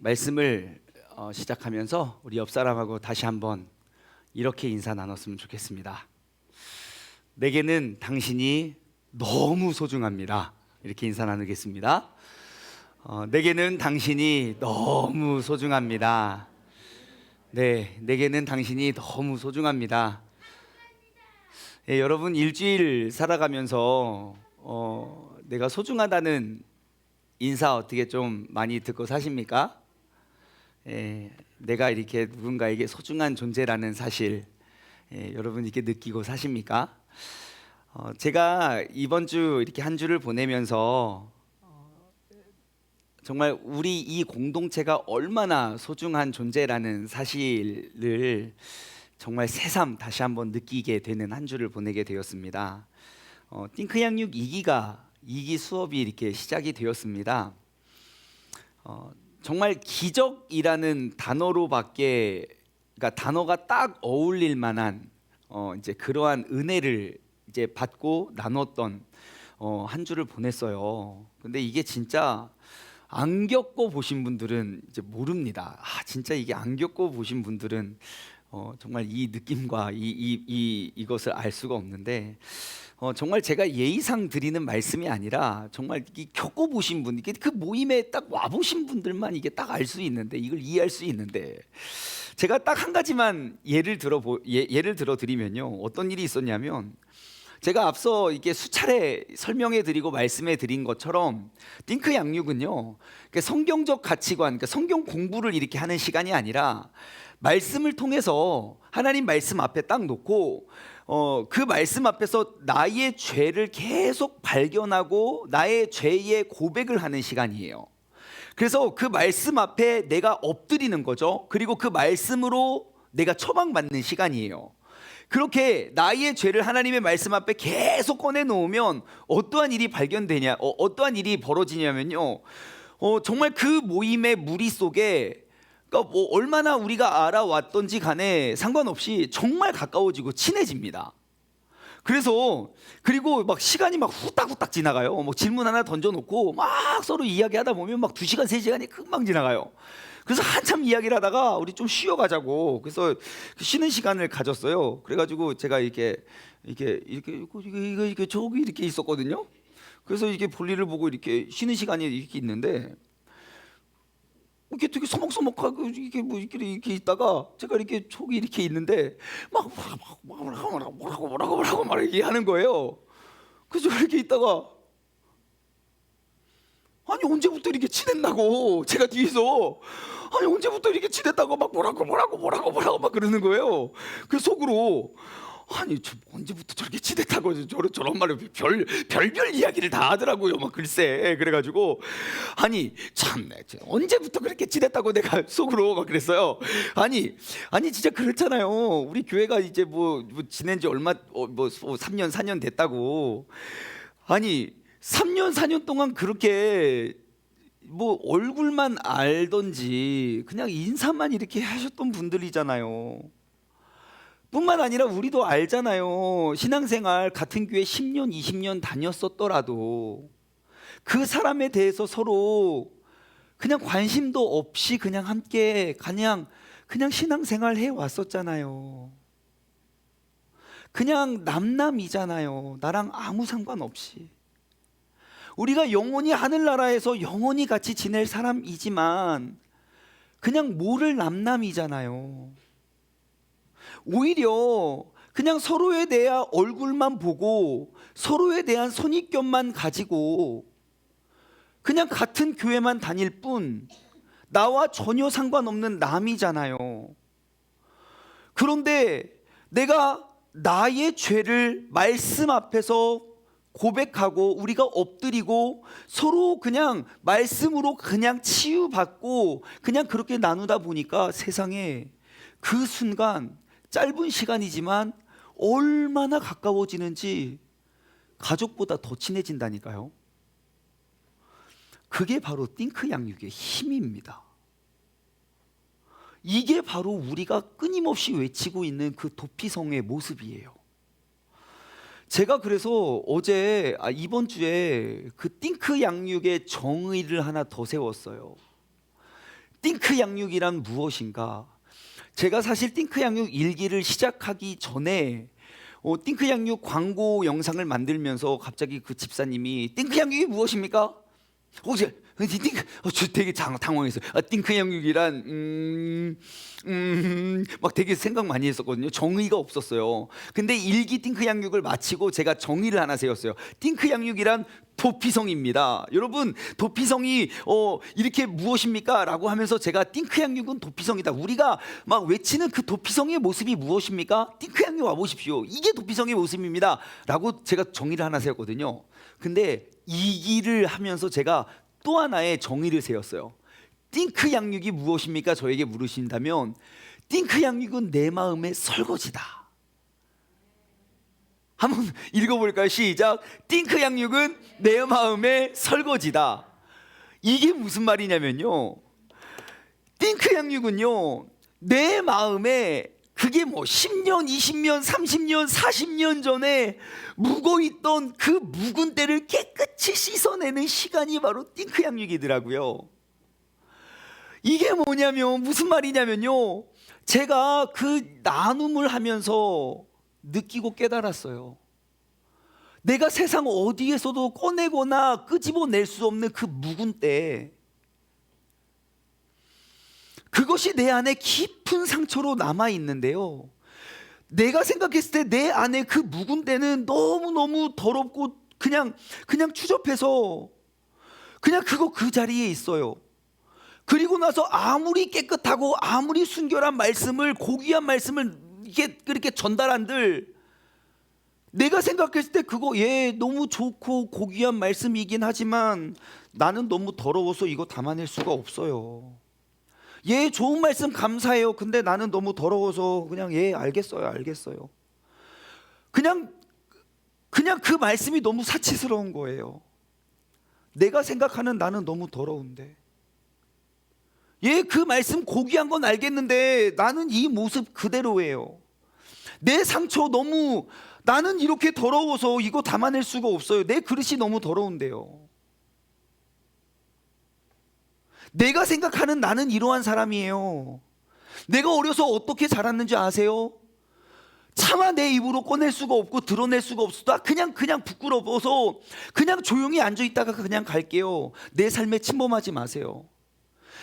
말씀을 시작하면서 우리 옆 사람하고 다시 한번 이렇게 인사 나눴으면 좋겠습니다. 내게는 당신이 너무 소중합니다. 이렇게 인사 나누겠습니다. 내게는 당신이 너무 소중합니다. 네, 내게는 당신이 너무 소중합니다. 예, 여러분 일주일 살아가면서 내가 소중하다는 인사 어떻게 좀 많이 듣고 사십니까? 예, 내가 이렇게 누군가에게 소중한 존재라는 사실, 여러분 이렇게 느끼고 사십니까? 제가 이번 주 이렇게 한 주를 보내면서 정말 우리 이 공동체가 얼마나 소중한 존재라는 사실을 정말 새삼 다시 한번 느끼게 되는 한 주를 보내게 되었습니다. 띵크 양육 2기 수업이 이렇게 시작이 되었습니다. 정말 기적이라는 단어로밖에, 그러니까 단어가 딱 어울릴 만한 이제 그러한 은혜를 이제 받고 나눴던 한 주를 보냈어요. 근데 이게 진짜 안 겪고 보신 분들은 이제 모릅니다. 진짜 이게 안 겪고 보신 분들은 정말 이 느낌과 이것을 알 수가 없는데, 정말 제가 예의상 드리는 말씀이 아니라 정말 겪어보신 분, 이게 그 모임에 딱 와보신 분들만 이게 딱 알 수 있는데, 이걸 이해할 수 있는데, 제가 딱 한 가지만 예를 들어 드리면요, 어떤 일이 있었냐면, 제가 앞서 이게 수차례 설명해 드리고 말씀해 드린 것처럼 띵크 양육은요, 성경적 가치관, 그러니까 성경 공부를 이렇게 하는 시간이 아니라 말씀을 통해서 하나님 말씀 앞에 딱 놓고 그 말씀 앞에서 나의 죄를 계속 발견하고 나의 죄의 고백을 하는 시간이에요. 그래서 그 말씀 앞에 내가 엎드리는 거죠. 그리고 그 말씀으로 내가 처방받는 시간이에요. 그렇게 나의 죄를 하나님의 말씀 앞에 계속 꺼내 놓으면 어떠한 일이 발견되냐, 어떠한 일이 벌어지냐면요, 정말 그 모임의 무리 속에, 그러니까 뭐 얼마나 우리가 알아왔던지 간에 상관없이 정말 가까워지고 친해집니다. 그리고 막 시간이 막 후딱후딱 지나가요. 뭐 질문 하나 던져놓고 막 서로 이야기하다 보면 막 2시간, 3시간이 금방 지나가요. 그래서 한참 이야기를 하다가 우리 좀 쉬어가자고, 그래서 쉬는 시간을 가졌어요. 그래가지고 제가 이게 저기 이렇게 있었거든요. 그래서 이게 볼일을 보고 이렇게 쉬는 시간이 이렇게 있는데, 이게 되게 서먹서먹하고 이게 뭐 이렇게 있다가 제가 이렇게 저기 이렇게 있는데 막 뭐라고 막 얘기하는 거예요. 그래서 이렇게 있다가, 아니 언제부터 이렇게 친했나고, 제가 뒤에서 아니 언제부터 이렇게 친했다고 막 뭐라고 막 그러는 거예요. 그 속으로, 아니 저 언제부터 저렇게 친했다고 저런 말을 별별 이야기를 다 하더라고요. 막 글쎄. 그래가지고 아니 참내 언제부터 그렇게 친했다고 내가 속으로 막 그랬어요. 아니 진짜 그렇잖아요. 우리 교회가 이제 뭐 지낸 지 얼마 뭐 3년 4년 됐다고. 아니 3년 4년 동안 그렇게 뭐 얼굴만 알던지 그냥 인사만 이렇게 하셨던 분들이잖아요. 뿐만 아니라 우리도 알잖아요. 신앙생활 같은 교회 10년 20년 다녔었더라도 그 사람에 대해서 서로 그냥 관심도 없이 그냥 함께 그냥 신앙생활 해 왔었잖아요. 그냥 남남이잖아요. 나랑 아무 상관없이. 우리가 영원히 하늘나라에서 영원히 같이 지낼 사람이지만 그냥 모를 남남이잖아요. 오히려 그냥 서로에 대한 얼굴만 보고 서로에 대한 선입견만 가지고 그냥 같은 교회만 다닐 뿐 나와 전혀 상관없는 남이잖아요. 그런데 내가 나의 죄를 말씀 앞에서 고백하고 우리가 엎드리고 서로 그냥 말씀으로 그냥 치유받고 그냥 그렇게 나누다 보니까 세상에 그 순간 짧은 시간이지만 얼마나 가까워지는지, 가족보다 더 친해진다니까요. 그게 바로 띵크 양육의 힘입니다. 이게 바로 우리가 끊임없이 외치고 있는 그 도피성의 모습이에요. 제가 그래서 이번 주에 그 띵크 양육의 정의를 하나 더 세웠어요. 띵크 양육이란 무엇인가? 제가 사실 띵크 양육 일기를 시작하기 전에 띵크 양육 광고 영상을 만들면서 갑자기 그 집사님이 띵크 양육이 무엇입니까? 혹시 띵크 저 되게 당황했어요. 띵크 양육이란 막 되게 생각 많이 했었거든요. 정의가 없었어요. 근데 일기 띵크 양육을 마치고 제가 정의를 하나 세웠어요. 띵크 양육이란 도피성입니다. 여러분, 도피성이 이렇게 무엇입니까? 라고 하면서 제가 띵크 양육은 도피성이다. 우리가 막 외치는 그 도피성의 모습이 무엇입니까? 띵크 양육 와보십시오. 이게 도피성의 모습입니다. 라고 제가 정의를 하나 세웠거든요. 근데 이 길을 하면서 제가 또 하나의 정의를 세웠어요. 띵크 양육이 무엇입니까? 저에게 물으신다면 띵크 양육은 내 마음의 설거지다. 한번 읽어볼까요? 시작. 띵크 양육은 내 마음의 설거지다. 이게 무슨 말이냐면요, 띵크 양육은요, 내 마음에 그게 뭐 10년, 20년, 30년, 40년 전에 묵어있던 그 묵은 때를 깨끗이 씻어내는 시간이 바로 띵크 양육이더라고요. 이게 뭐냐면, 무슨 말이냐면요, 제가 그 나눔을 하면서 느끼고 깨달았어요. 내가 세상 어디에서도 꺼내거나 끄집어낼 수 없는 그 묵은 때, 그것이 내 안에 깊은 상처로 남아 있는데요, 내가 생각했을 때 내 안에 그 묵은 때는 너무너무 더럽고 그냥 추접해서 그냥 그거 그 자리에 있어요. 그리고 나서 아무리 깨끗하고 아무리 순결한 말씀을, 고귀한 말씀을 그렇게 전달한들, 내가 생각했을 때 그거 너무 좋고 고귀한 말씀이긴 하지만 나는 너무 더러워서 이거 담아낼 수가 없어요. 좋은 말씀 감사해요. 근데 나는 너무 더러워서 그냥 알겠어요. 그냥 그 말씀이 너무 사치스러운 거예요. 내가 생각하는 나는 너무 더러운데, 그 말씀 고귀한 건 알겠는데 나는 이 모습 그대로예요. 내 상처 너무, 나는 이렇게 더러워서 이거 담아낼 수가 없어요. 내 그릇이 너무 더러운데요. 내가 생각하는 나는 이러한 사람이에요. 내가 어려서 어떻게 자랐는지 아세요? 차마 내 입으로 꺼낼 수가 없고 드러낼 수가 없어. 그냥 부끄러워서 그냥 조용히 앉아있다가 그냥 갈게요. 내 삶에 침범하지 마세요.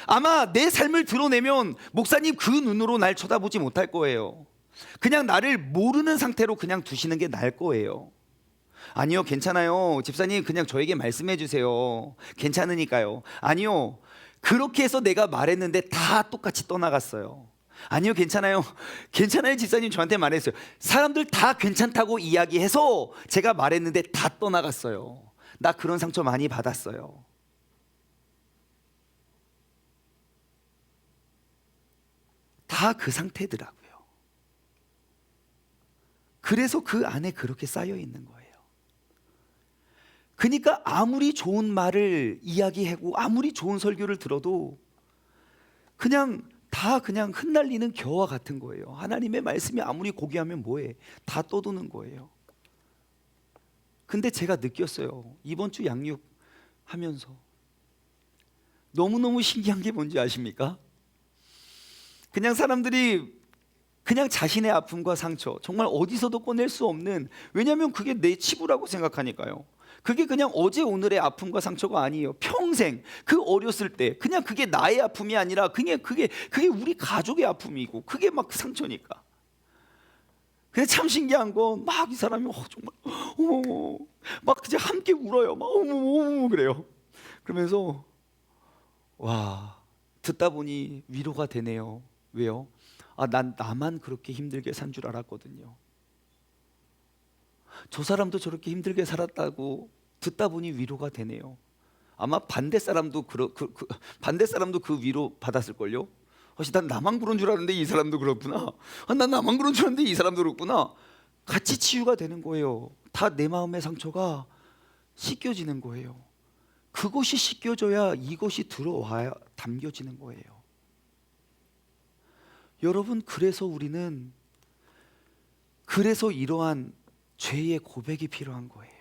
아마 내 삶을 드러내면 목사님 그 눈으로 날 쳐다보지 못할 거예요. 그냥 나를 모르는 상태로 그냥 두시는 게 나을 거예요. 아니요, 괜찮아요. 집사님 그냥 저에게 말씀해 주세요. 괜찮으니까요. 아니요, 그렇게 해서 내가 말했는데 다 똑같이 떠나갔어요. 아니요, 괜찮아요. 집사님 저한테 말했어요. 사람들 다 괜찮다고 이야기해서 제가 말했는데 다 떠나갔어요. 나 그런 상처 많이 받았어요. 다 그 상태더라고요. 그래서 그 안에 그렇게 쌓여 있는 거예요. 그러니까 아무리 좋은 말을 이야기하고 아무리 좋은 설교를 들어도 그냥 흩날리는 겨와 같은 거예요. 하나님의 말씀이 아무리 고귀하면 뭐해? 다 떠도는 거예요. 근데 제가 느꼈어요. 이번 주 양육하면서 너무너무 신기한 게 뭔지 아십니까? 그냥 사람들이 그냥 자신의 아픔과 상처, 정말 어디서도 꺼낼 수 없는, 왜냐하면 그게 내 치부라고 생각하니까요. 그게 그냥 어제 오늘의 아픔과 상처가 아니에요. 평생 그 어렸을 때 그냥 그게 나의 아픔이 아니라 그게 우리 가족의 아픔이고 그게 막 상처니까. 근데 참 신기한 건 막 이 사람이 정말 막 그냥 함께 울어요. 막 어머 그래요. 그러면서 와, 듣다 보니 위로가 되네요. 왜요? 난 나만 그렇게 힘들게 산 줄 알았거든요. 저 사람도 저렇게 힘들게 살았다고 듣다 보니 위로가 되네요. 아마 반대 사람도 그 위로 받았을걸요. 난 나만 그런 줄 알았는데 이 사람도 그렇구나. 난 나만 그런 줄 알았는데 이 사람도 그렇구나. 같이 치유가 되는 거예요. 다 내 마음의 상처가 씻겨지는 거예요. 그것이 씻겨져야 이것이 들어와야 담겨지는 거예요. 여러분, 그래서 이러한 죄의 고백이 필요한 거예요.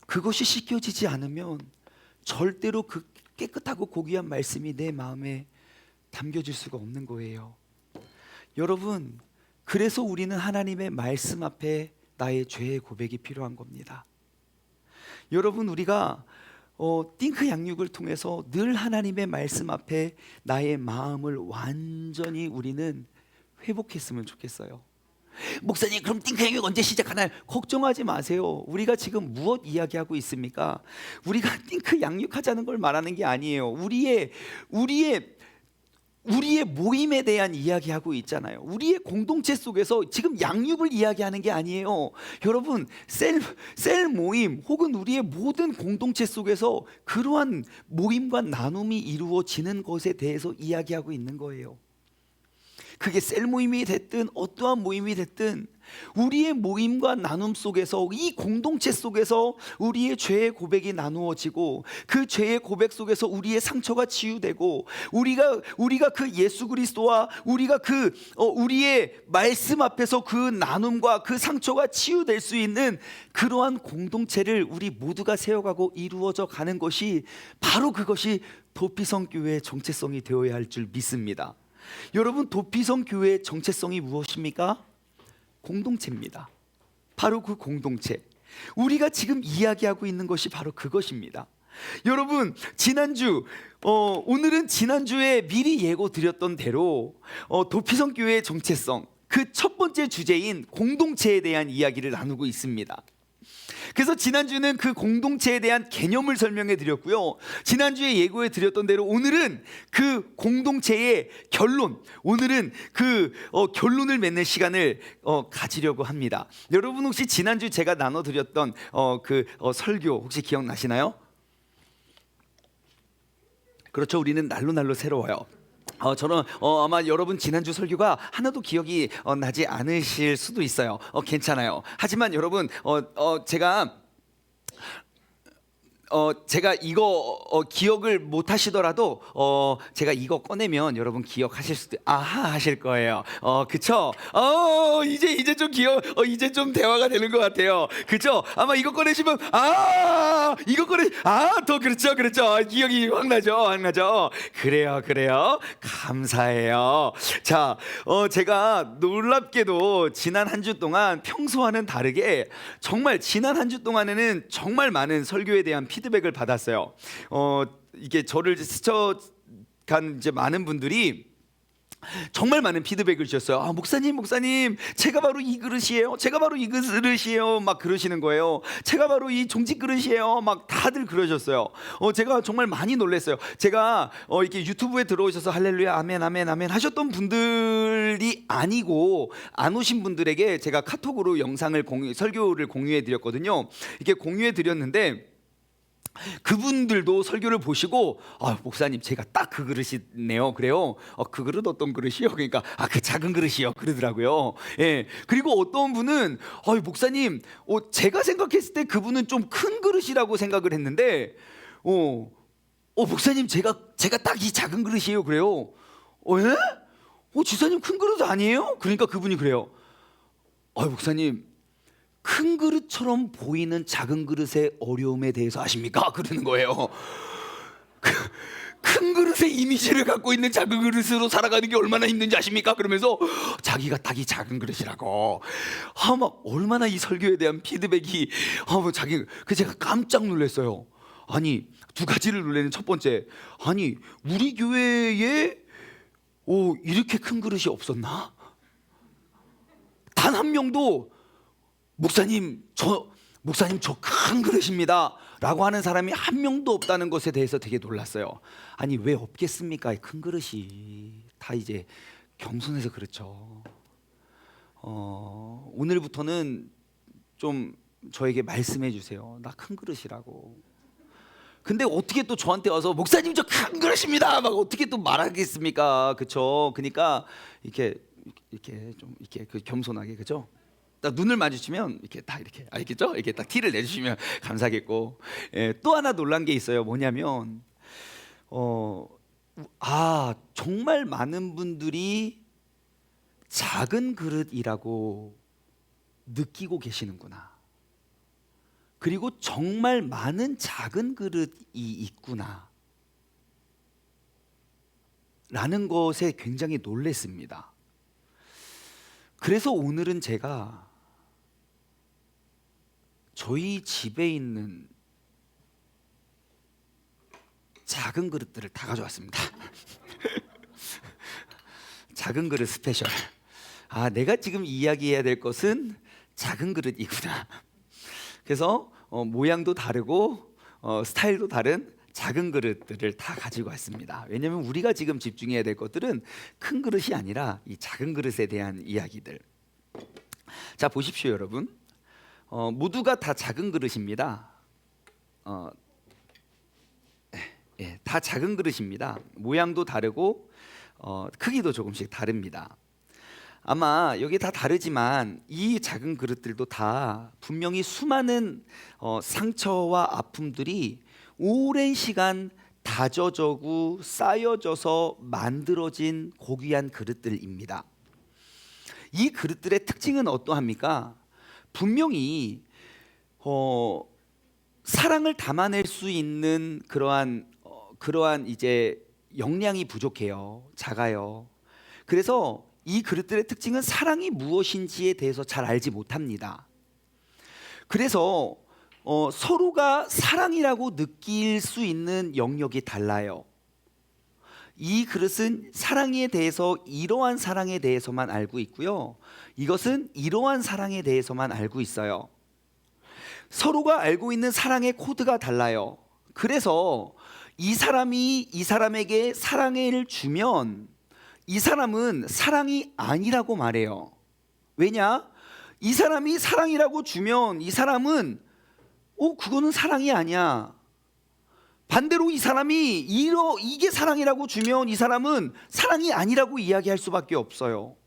그것이 씻겨지지 않으면 절대로 깨끗하고 고귀한 말씀이 내 마음에 담겨질 수가 없는 거예요. 여러분, 그래서 우리는 하나님의 말씀 앞에 나의 죄의 고백이 필요한 겁니다. 여러분, 우리가 띵크 양육을 통해서 늘 하나님의 말씀 앞에 나의 마음을 완전히 우리는 회복했으면 좋겠어요. 목사님, 그럼 띵크 양육 언제 시작하나요? 걱정하지 마세요. 우리가 지금 무엇 이야기하고 있습니까? 우리가 띵크 양육하자는 걸 말하는 게 아니에요. 우리의 모임에 대한 이야기하고 있잖아요. 우리의 공동체 속에서 지금 양육을 이야기하는 게 아니에요. 여러분, 셀 모임 혹은 우리의 모든 공동체 속에서 그러한 모임과 나눔이 이루어지는 것에 대해서 이야기하고 있는 거예요. 그게 셀 모임이 됐든 어떠한 모임이 됐든 우리의 모임과 나눔 속에서, 이 공동체 속에서 우리의 죄의 고백이 나누어지고, 그 죄의 고백 속에서 우리의 상처가 치유되고, 우리가 그 예수 그리스도와 우리가 우리의 말씀 앞에서 그 나눔과 그 상처가 치유될 수 있는 그러한 공동체를 우리 모두가 세워가고 이루어져 가는 것이, 바로 그것이 도피성 교회의 정체성이 되어야 할 줄 믿습니다. 여러분, 도피성 교회의 정체성이 무엇입니까? 공동체입니다. 바로 그 공동체, 우리가 지금 이야기하고 있는 것이 바로 그것입니다. 여러분, 오늘은 지난주에 미리 예고 드렸던 대로 도피성 교회의 정체성, 그 첫 번째 주제인 공동체에 대한 이야기를 나누고 있습니다. 그래서 지난주는 그 공동체에 대한 개념을 설명해 드렸고요, 지난주에 예고해 드렸던 대로 오늘은 그 공동체의 결론, 오늘은 그 결론을 맺는 시간을 가지려고 합니다. 여러분, 혹시 지난주 제가 나눠 드렸던 설교 혹시 기억나시나요? 그렇죠. 우리는 날로 새로워요. 저는 아마 여러분 지난주 설교가 하나도 기억이 나지 않으실 수도 있어요. 괜찮아요. 하지만 여러분, 제가 이거 기억을 못 하시더라도 제가 이거 꺼내면 여러분 기억하실 수도, 아하 하실 거예요. 그쵸? 이제 좀 이제 좀 대화가 되는 것 같아요. 그쵸? 아마 이거 꺼내시면 더 그렇죠. 기억이 확 나죠. 그래요. 감사해요. 자, 제가 놀랍게도 지난 한 주 동안 평소와는 다르게 정말 지난 한 주 동안에는 정말 많은 설교에 대한 피드백을 받았어요. 이게 저를 스쳐간 이제 많은 분들이 정말 많은 피드백을 주셨어요. 목사님, 제가 바로 이 그릇이에요. 막 그러시는 거예요. 제가 바로 이 종직 그릇이에요. 막 다들 그러셨어요. 제가 정말 많이 놀랐어요. 제가 이렇게 유튜브에 들어오셔서 할렐루야, 아멘 하셨던 분들이 아니고, 안 오신 분들에게 제가 카톡으로 설교를 공유해 드렸거든요. 이렇게 공유해 드렸는데, 그분들도 설교를 보시고, 목사님, 제가 딱 그 그릇이네요. 그래요? 그 그릇 어떤 그릇이요? 그러니까 그 작은 그릇이요, 그러더라고요. 예. 그리고 어떤 분은 목사님, 제가 생각했을 때 그분은 좀 큰 그릇이라고 생각을 했는데, 목사님, 제가 딱 이 작은 그릇이에요. 그래요? 예? 지사님 큰 그릇 아니에요? 그러니까 그분이 그래요. 목사님, 큰 그릇처럼 보이는 작은 그릇의 어려움에 대해서 아십니까? 그러는 거예요. 큰 그릇의 이미지를 갖고 있는 작은 그릇으로 살아가는 게 얼마나 힘든지 아십니까? 그러면서 자기가 딱 이 작은 그릇이라고. 막 얼마나 이 설교에 대한 피드백이 제가 깜짝 놀랐어요. 두 가지를 놀라는, 첫 번째, 우리 교회에 이렇게 큰 그릇이 없었나? 단 한 명도 목사님 저 큰 그릇입니다 라고 하는 사람이 한 명도 없다는 것에 대해서 되게 놀랐어요. 왜 없겠습니까? 큰 그릇이 다 이제 겸손해서 그렇죠. 오늘부터는 좀 저에게 말씀해 주세요. 나 큰 그릇이라고. 근데 어떻게 또 저한테 와서 목사님 저 큰 그릇입니다 막 어떻게 또 말하겠습니까? 그쵸? 그러니까 이렇게 좀 이렇게 겸손하게, 그죠? 딱 눈을 마주치면 이렇게 알겠죠? 이렇게 딱 티를 내주시면 감사하겠고. 또 하나 놀란 게 있어요. 뭐냐면 정말 많은 분들이 작은 그릇이라고 느끼고 계시는구나. 그리고 정말 많은 작은 그릇이 있구나. 라는 것에 굉장히 놀랐습니다. 그래서 오늘은 제가 저희 집에 있는 작은 그릇들을 다 가져왔습니다. 작은 그릇 스페셜. 내가 지금 이야기해야 될 것은 작은 그릇이구나. 그래서 모양도 다르고 스타일도 다른 작은 그릇들을 다 가지고 왔습니다. 왜냐하면 우리가 지금 집중해야 될 것들은 큰 그릇이 아니라 이 작은 그릇에 대한 이야기들. 자, 보십시오 여러분. 모두가 다 작은 그릇입니다. 다 작은 그릇입니다. 모양도 다르고 크기도 조금씩 다릅니다. 아마 여기 다 다르지만 이 작은 그릇들도 다 분명히 수많은 상처와 아픔들이 오랜 시간 다져져고 쌓여져서 만들어진 고귀한 그릇들입니다. 이 그릇들의 특징은 어떠합니까? 분명히 사랑을 담아낼 수 있는 그러한 이제 역량이 부족해요. 작아요. 그래서 이 그릇들의 특징은 사랑이 무엇인지에 대해서 잘 알지 못합니다. 그래서 서로가 사랑이라고 느낄 수 있는 영역이 달라요. 이 그릇은 사랑에 대해서 이러한 사랑에 대해서만 알고 있고요. 이것은 이러한 사랑에 대해서만 알고 있어요. 서로가 알고 있는 사랑의 코드가 달라요. 그래서 이 사람이 이 사람에게 사랑을 주면 이 사람은 사랑이 아니라고 말해요. 왜냐? 이 사람이 사랑이라고 주면 이 사람은 그거는 사랑이 아니야. 반대로 이 사람이 이게 사랑이라고 주면 이 사람은 사랑이 아니라고 이야기할 수밖에 없어요.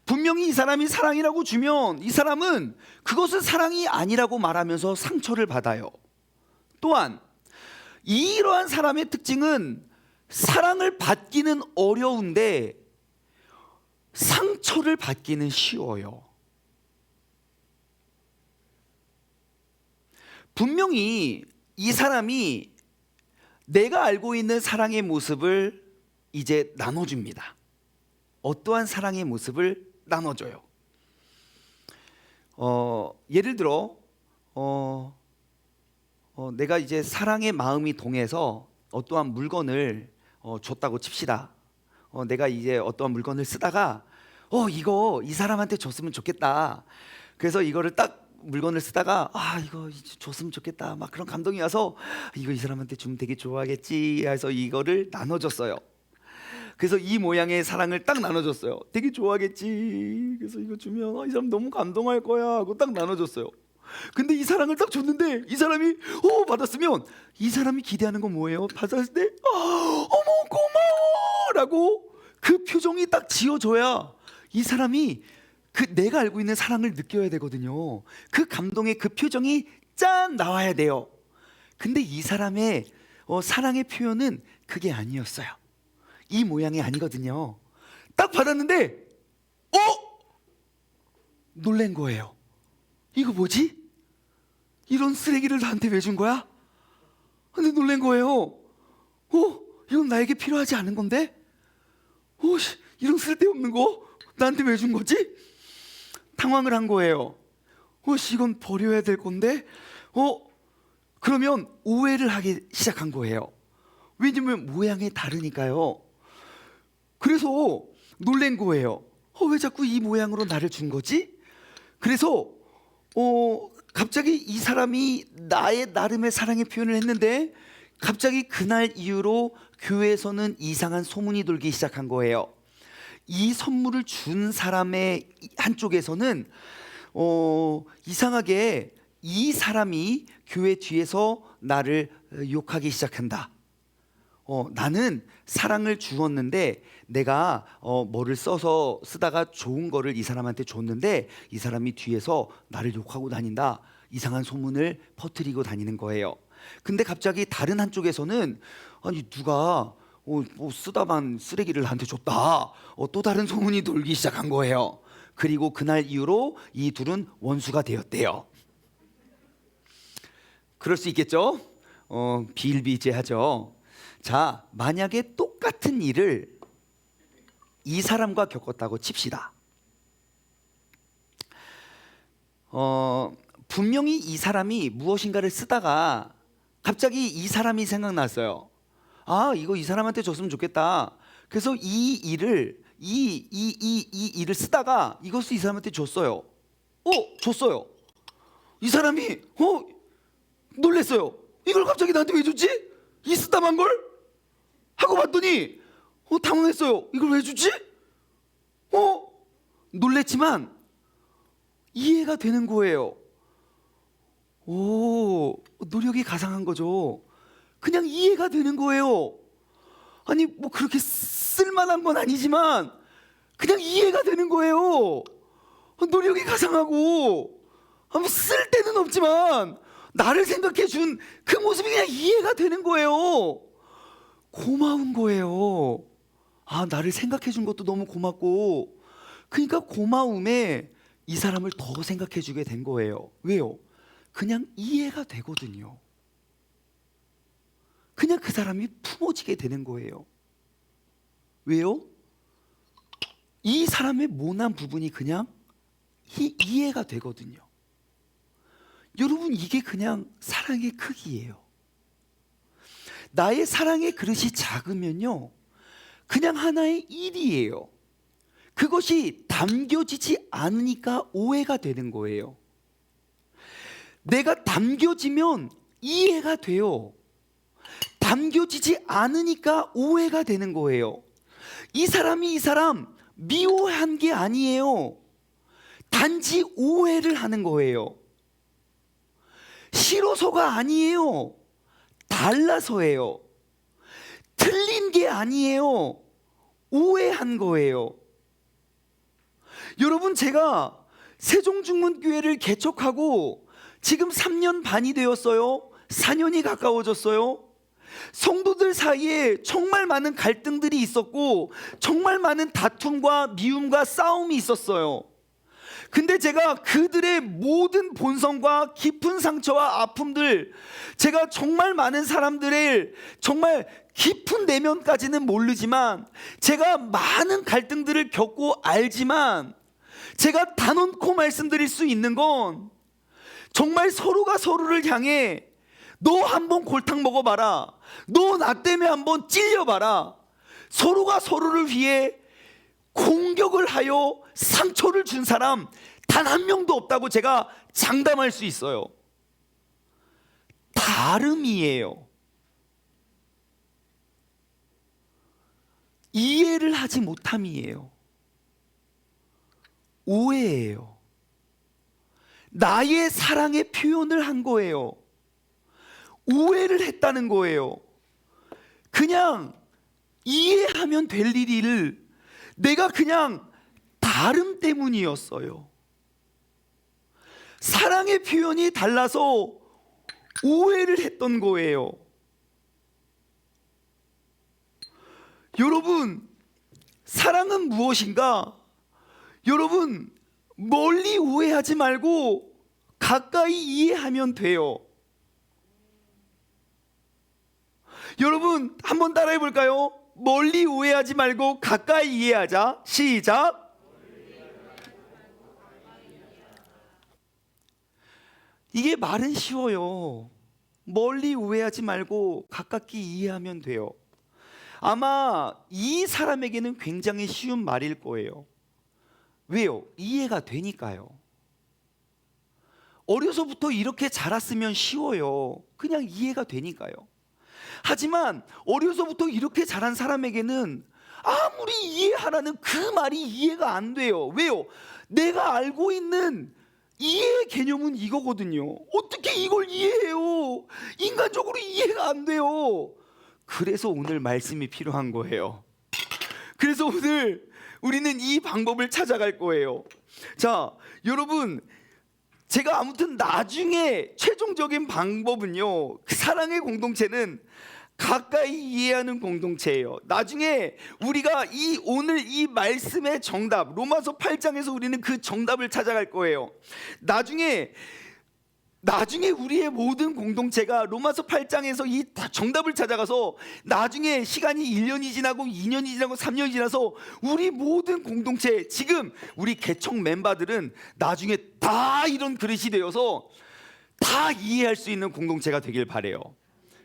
분명히 이 사람이 사랑이라고 주면 이 사람은 그것은 사랑이 아니라고 말하면서 상처를 받아요. 또한 이러한 사람의 특징은 사랑을 받기는 어려운데 상처를 받기는 쉬워요. 분명히 이 사람이 내가 알고 있는 사랑의 모습을 이제 나눠줍니다. 어떠한 사랑의 모습을 나눠줘요. 예를 들어 내가 이제 사랑의 마음이 동해서 어떠한 물건을 줬다고 칩시다. 내가 이제 어떠한 물건을 쓰다가 이거 이 사람한테 줬으면 좋겠다. 그래서 이거를 딱 물건을 쓰다가 이거 줬으면 좋겠다. 막 그런 감동이 와서 이거 이 사람한테 주면 되게 좋아하겠지 해서 이거를 나눠줬어요. 그래서 이 모양의 사랑을 딱 나눠줬어요. 되게 좋아하겠지. 그래서 이거 주면 이 사람 너무 감동할 거야 하고 딱 나눠줬어요. 근데 이 사랑을 딱 줬는데 이 사람이 받았으면 이 사람이 기대하는 건 뭐예요? 받았을 때 어머 고마워 라고 그 표정이 딱 지어져야 이 사람이 그 내가 알고 있는 사랑을 느껴야 되거든요. 그 감동의 그 표정이 짠 나와야 돼요. 근데 이 사람의 사랑의 표현은 그게 아니었어요. 이 모양이 아니거든요. 딱 받았는데 놀란 거예요. 이거 뭐지? 이런 쓰레기를 나한테 왜 준 거야? 근데 놀란 거예요. 이건 나에게 필요하지 않은 건데? 이런 쓸데없는 거 나한테 왜 준 거지? 당황을 한 거예요. 이건 버려야 될 건데? 그러면 오해를 하기 시작한 거예요. 왜냐면 모양이 다르니까요. 그래서 놀란 거예요. 왜 자꾸 이 모양으로 나를 준 거지? 그래서 갑자기 이 사람이 나의 나름의 사랑의 표현을 했는데 갑자기 그날 이후로 교회에서는 이상한 소문이 돌기 시작한 거예요. 이 선물을 준 사람의 한쪽에서는 이상하게 이 사람이 교회 뒤에서 나를 욕하기 시작한다. 나는 사랑을 주었는데 내가 뭐를 쓰다가 좋은 거를 이 사람한테 줬는데 이 사람이 뒤에서 나를 욕하고 다닌다. 이상한 소문을 퍼뜨리고 다니는 거예요. 근데 갑자기 다른 한쪽에서는 누가 쓰다만 쓰레기를 나한테 줬다. 또 다른 소문이 돌기 시작한 거예요. 그리고 그날 이후로 이 둘은 원수가 되었대요. 그럴 수 있겠죠? 비일비재하죠. 자, 만약에 똑같은 일을 이 사람과 겪었다고 칩시다. 분명히 이 사람이 무엇인가를 쓰다가 갑자기 이 사람이 생각났어요. 아, 이거 이 사람한테 줬으면 좋겠다. 그래서 이 일을 쓰다가 이것을 이 사람한테 줬어요. 줬어요. 이 사람이 놀랬어요. 이걸 갑자기 나한테 왜 줬지? 이 쓰다만 걸? 하고 봤더니 당황했어요. 이걸 왜 주지? 놀랬지만 이해가 되는 거예요. 노력이 가상한 거죠. 그냥 이해가 되는 거예요. 아니 뭐 그렇게 쓸만한 건 아니지만 그냥 이해가 되는 거예요. 노력이 가상하고 쓸 데는 없지만 나를 생각해 준 그 모습이 그냥 이해가 되는 거예요. 고마운 거예요. 나를 생각해 준 것도 너무 고맙고, 그러니까 고마움에 이 사람을 더 생각해 주게 된 거예요. 왜요? 그냥 이해가 되거든요. 그냥 그 사람이 품어지게 되는 거예요. 왜요? 이 사람의 모난 부분이 그냥 이해가 되거든요. 여러분, 이게 그냥 사랑의 크기예요. 나의 사랑의 그릇이 작으면요, 그냥 하나의 일이에요. 그것이 담겨지지 않으니까 오해가 되는 거예요. 내가 담겨지면 이해가 돼요. 담겨지지 않으니까 오해가 되는 거예요. 이 사람이 이 사람 미워한 게 아니에요. 단지 오해를 하는 거예요. 싫어서가 아니에요. 달라서예요. 틀린 게 아니에요. 오해한 거예요. 여러분, 제가 세종중문교회를 개척하고 지금 3년 반이 되었어요. 4년이 가까워졌어요. 성도들 사이에 정말 많은 갈등들이 있었고 정말 많은 다툼과 미움과 싸움이 있었어요. 근데 제가 그들의 모든 본성과 깊은 상처와 아픔들, 제가 정말 많은 사람들의 정말 깊은 내면까지는 모르지만 제가 많은 갈등들을 겪고 알지만, 제가 단언코 말씀드릴 수 있는 건 정말 서로가 서로를 향해 너 한번 골탕 먹어봐라, 너 나 때문에 한번 찔려봐라, 서로가 서로를 위해 공격을 하여 상처를 준 사람 단 한 명도 없다고 제가 장담할 수 있어요. 다름이에요. 이해를 하지 못함이에요. 오해예요. 나의 사랑의 표현을 한 거예요. 오해를 했다는 거예요. 그냥 이해하면 될 일을 내가 그냥 다름 때문이었어요. 사랑의 표현이 달라서 오해를 했던 거예요. 여러분, 사랑은 무엇인가? 여러분, 멀리 오해하지 말고 가까이 이해하면 돼요. 여러분, 한번 따라해 볼까요? 멀리 오해하지 말고 가까이 이해하자. 시작. 이게 말은 쉬워요. 멀리 오해하지 말고 가깝게 이해하면 돼요. 아마 이 사람에게는 굉장히 쉬운 말일 거예요. 왜요? 이해가 되니까요. 어려서부터 이렇게 자랐으면 쉬워요. 그냥 이해가 되니까요. 하지만 어려서부터 이렇게 자란 사람에게는 아무리 이해하라는 그 말이 이해가 안 돼요. 왜요? 내가 알고 있는 이해의 개념은 이거거든요. 어떻게 이걸 이해해요? 인간적으로 이해가 안 돼요. 그래서 오늘 말씀이 필요한 거예요. 그래서 오늘 우리는 이 방법을 찾아갈 거예요. 자, 여러분, 제가 아무튼 나중에 최종적인 방법은요, 사랑의 공동체는 가까이 이해하는 공동체예요. 나중에 우리가 오늘 이 말씀의 정답, 로마서 8장에서 우리는 그 정답을 찾아갈 거예요. 나중에 나중에 우리의 모든 공동체가 로마서 8장에서 이 정답을 찾아가서 나중에 시간이 1년이 지나고 2년이 지나고 3년이 지나서 우리 모든 공동체, 지금 우리 개척 멤버들은 나중에 다 이런 그릇이 되어서 다 이해할 수 있는 공동체가 되길 바래요.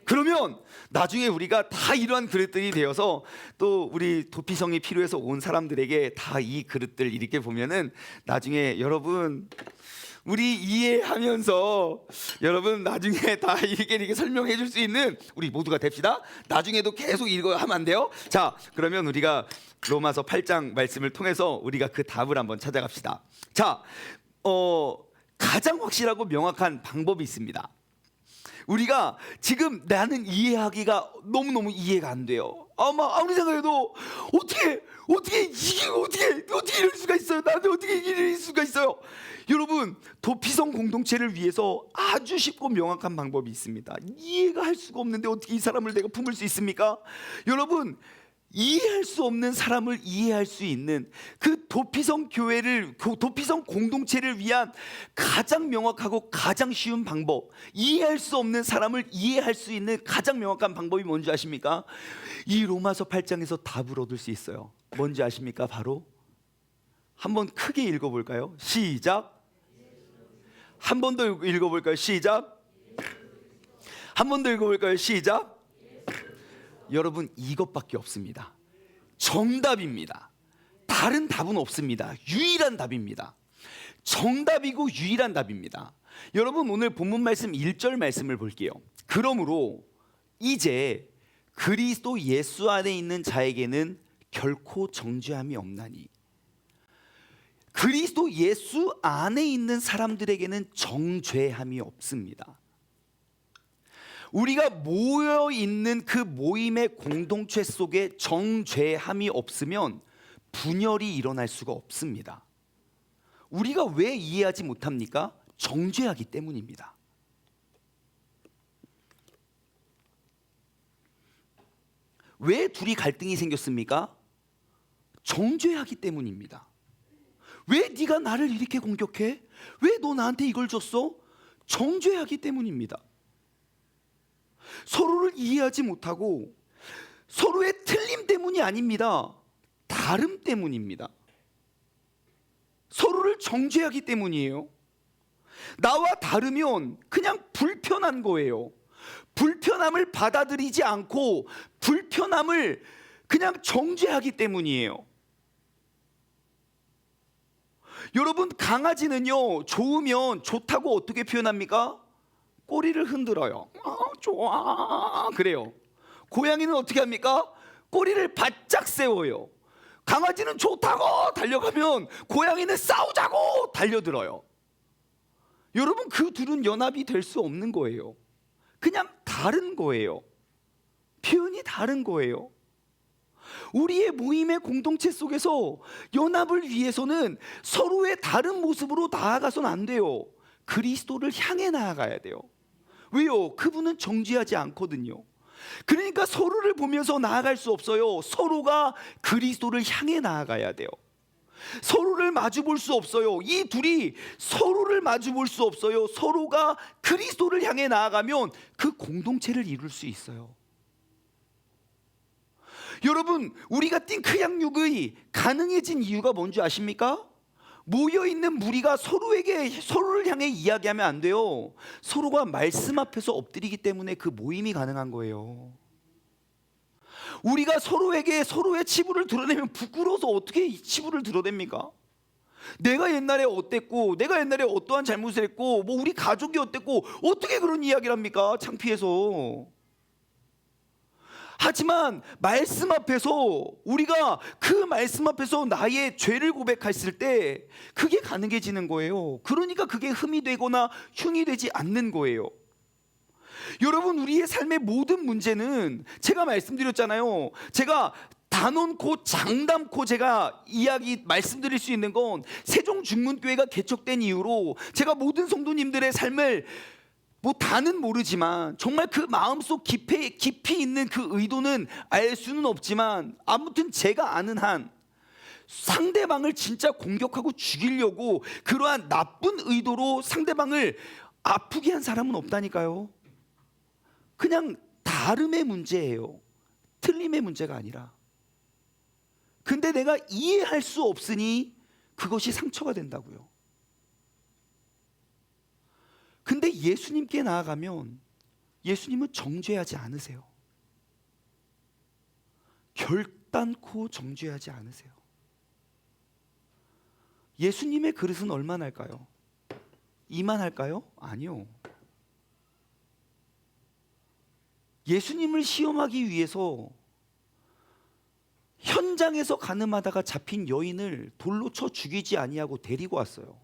그러면 나중에 우리가 다 이러한 그릇들이 되어서 또 우리 도피성이 필요해서 온 사람들에게 다 이 그릇들 이렇게 보면은 나중에 여러분 우리 이해하면서 여러분 나중에 다 이렇게 설명해 줄 수 있는 우리 모두가 됩시다. 나중에도 계속 이거 하면 안 돼요. 자, 그러면 우리가 로마서 8장 말씀을 통해서 우리가 그 답을 한번 찾아갑시다. 자, 가장 확실하고 명확한 방법이 있습니다. 우리가 지금 나는 이해하기가 너무너무 이해가 안 돼요. 아무리 생각해도 어떻게 이럴 수가 있어요? 나한테 어떻게 이럴 수가 있어요? 여러분, 도피성 공동체를 위해서 아주 쉽고 명확한 방법이 있습니다. 이해가 할 수가 없는데 어떻게 이 사람을 내가 품을 수 있습니까? 여러분, 이해할 수 없는 사람을 이해할 수 있는 그 도피성 교회를, 도피성 공동체를 위한 가장 명확하고 가장 쉬운 방법, 이해할 수 없는 사람을 이해할 수 있는 가장 명확한 방법이 뭔지 아십니까? 이 로마서 8장에서 답을 얻을 수 있어요. 뭔지 아십니까? 바로 한번 크게 읽어볼까요? 시작. 한 번 더 읽어볼까요? 시작. 한 번 더 읽어볼까요? 시작. 여러분, 이것밖에 없습니다. 정답입니다. 다른 답은 없습니다. 유일한 답입니다. 정답이고 유일한 답입니다. 여러분, 오늘 본문 말씀 1절 말씀을 볼게요. 그러므로 이제 그리스도 예수 안에 있는 자에게는 결코 정죄함이 없나니. 그리스도 예수 안에 있는 사람들에게는 정죄함이 없습니다. 우리가 모여 있는 그 모임의 공동체 속에 정죄함이 없으면 분열이 일어날 수가 없습니다. 우리가 왜 이해하지 못합니까? 정죄하기 때문입니다. 왜 둘이 갈등이 생겼습니까? 정죄하기 때문입니다. 왜 네가 나를 이렇게 공격해? 왜 너 나한테 이걸 줬어? 정죄하기 때문입니다. 서로를 이해하지 못하고 서로의 틀림 때문이 아닙니다. 다름 때문입니다. 서로를 정죄하기 때문이에요. 나와 다르면 그냥 불편한 거예요. 불편함을 받아들이지 않고 불편함을 그냥 정죄하기 때문이에요. 여러분, 강아지는요, 좋으면 좋다고 어떻게 표현합니까? 꼬리를 흔들어요. 좋아, 그래요. 고양이는 어떻게 합니까? 꼬리를 바짝 세워요. 강아지는 좋다고 달려가면 고양이는 싸우자고 달려들어요. 여러분, 그 둘은 연합이 될 수 없는 거예요. 그냥 다른 거예요. 표현이 다른 거예요. 우리의 모임의 공동체 속에서 연합을 위해서는 서로의 다른 모습으로 나아가서는 안 돼요. 그리스도를 향해 나아가야 돼요. 왜요? 그분은 정죄하지 않거든요. 그러니까 서로를 보면서 나아갈 수 없어요. 서로가 그리스도를 향해 나아가야 돼요. 서로를 마주 볼 수 없어요. 이 둘이 서로를 마주 볼 수 없어요. 서로가 그리스도를 향해 나아가면 그 공동체를 이룰 수 있어요. 여러분, 우리가 띵크양육의 가능해진 이유가 뭔지 아십니까? 모여있는 무리가 서로를 향해 이야기하면 안 돼요. 서로가 말씀 앞에서 엎드리기 때문에 그 모임이 가능한 거예요. 우리가 서로에게 서로의 치부를 드러내면 부끄러워서 어떻게 이 치부를 드러냅니까? 내가 옛날에 어땠고, 내가 옛날에 어떠한 잘못을 했고, 뭐 우리 가족이 어땠고, 어떻게 그런 이야기를 합니까? 창피해서. 하지만 말씀 앞에서, 우리가 그 말씀 앞에서 나의 죄를 고백했을 때 그게 가능해지는 거예요. 그러니까 그게 흠이 되거나 흉이 되지 않는 거예요. 여러분, 우리의 삶의 모든 문제는 제가 말씀드렸잖아요. 제가 단언코 장담코 제가 말씀드릴 수 있는 건 세종중문교회가 개척된 이후로 제가 모든 성도님들의 삶을 다는 모르지만 정말 그 마음속 깊이 있는 그 의도는 알 수는 없지만, 아무튼 제가 아는 한 상대방을 진짜 공격하고 죽이려고 그러한 나쁜 의도로 상대방을 아프게 한 사람은 없다니까요. 그냥 다름의 문제예요. 틀림의 문제가 아니라. 근데 내가 이해할 수 없으니 그것이 상처가 된다고요. 근데 예수님께 나아가면 예수님은 정죄하지 않으세요. 결단코 정죄하지 않으세요. 예수님의 그릇은 얼마나 할까요? 이만할까요? 아니요. 예수님을 시험하기 위해서 현장에서 가늠하다가 잡힌 여인을 돌로 쳐 죽이지 아니하고 데리고 왔어요.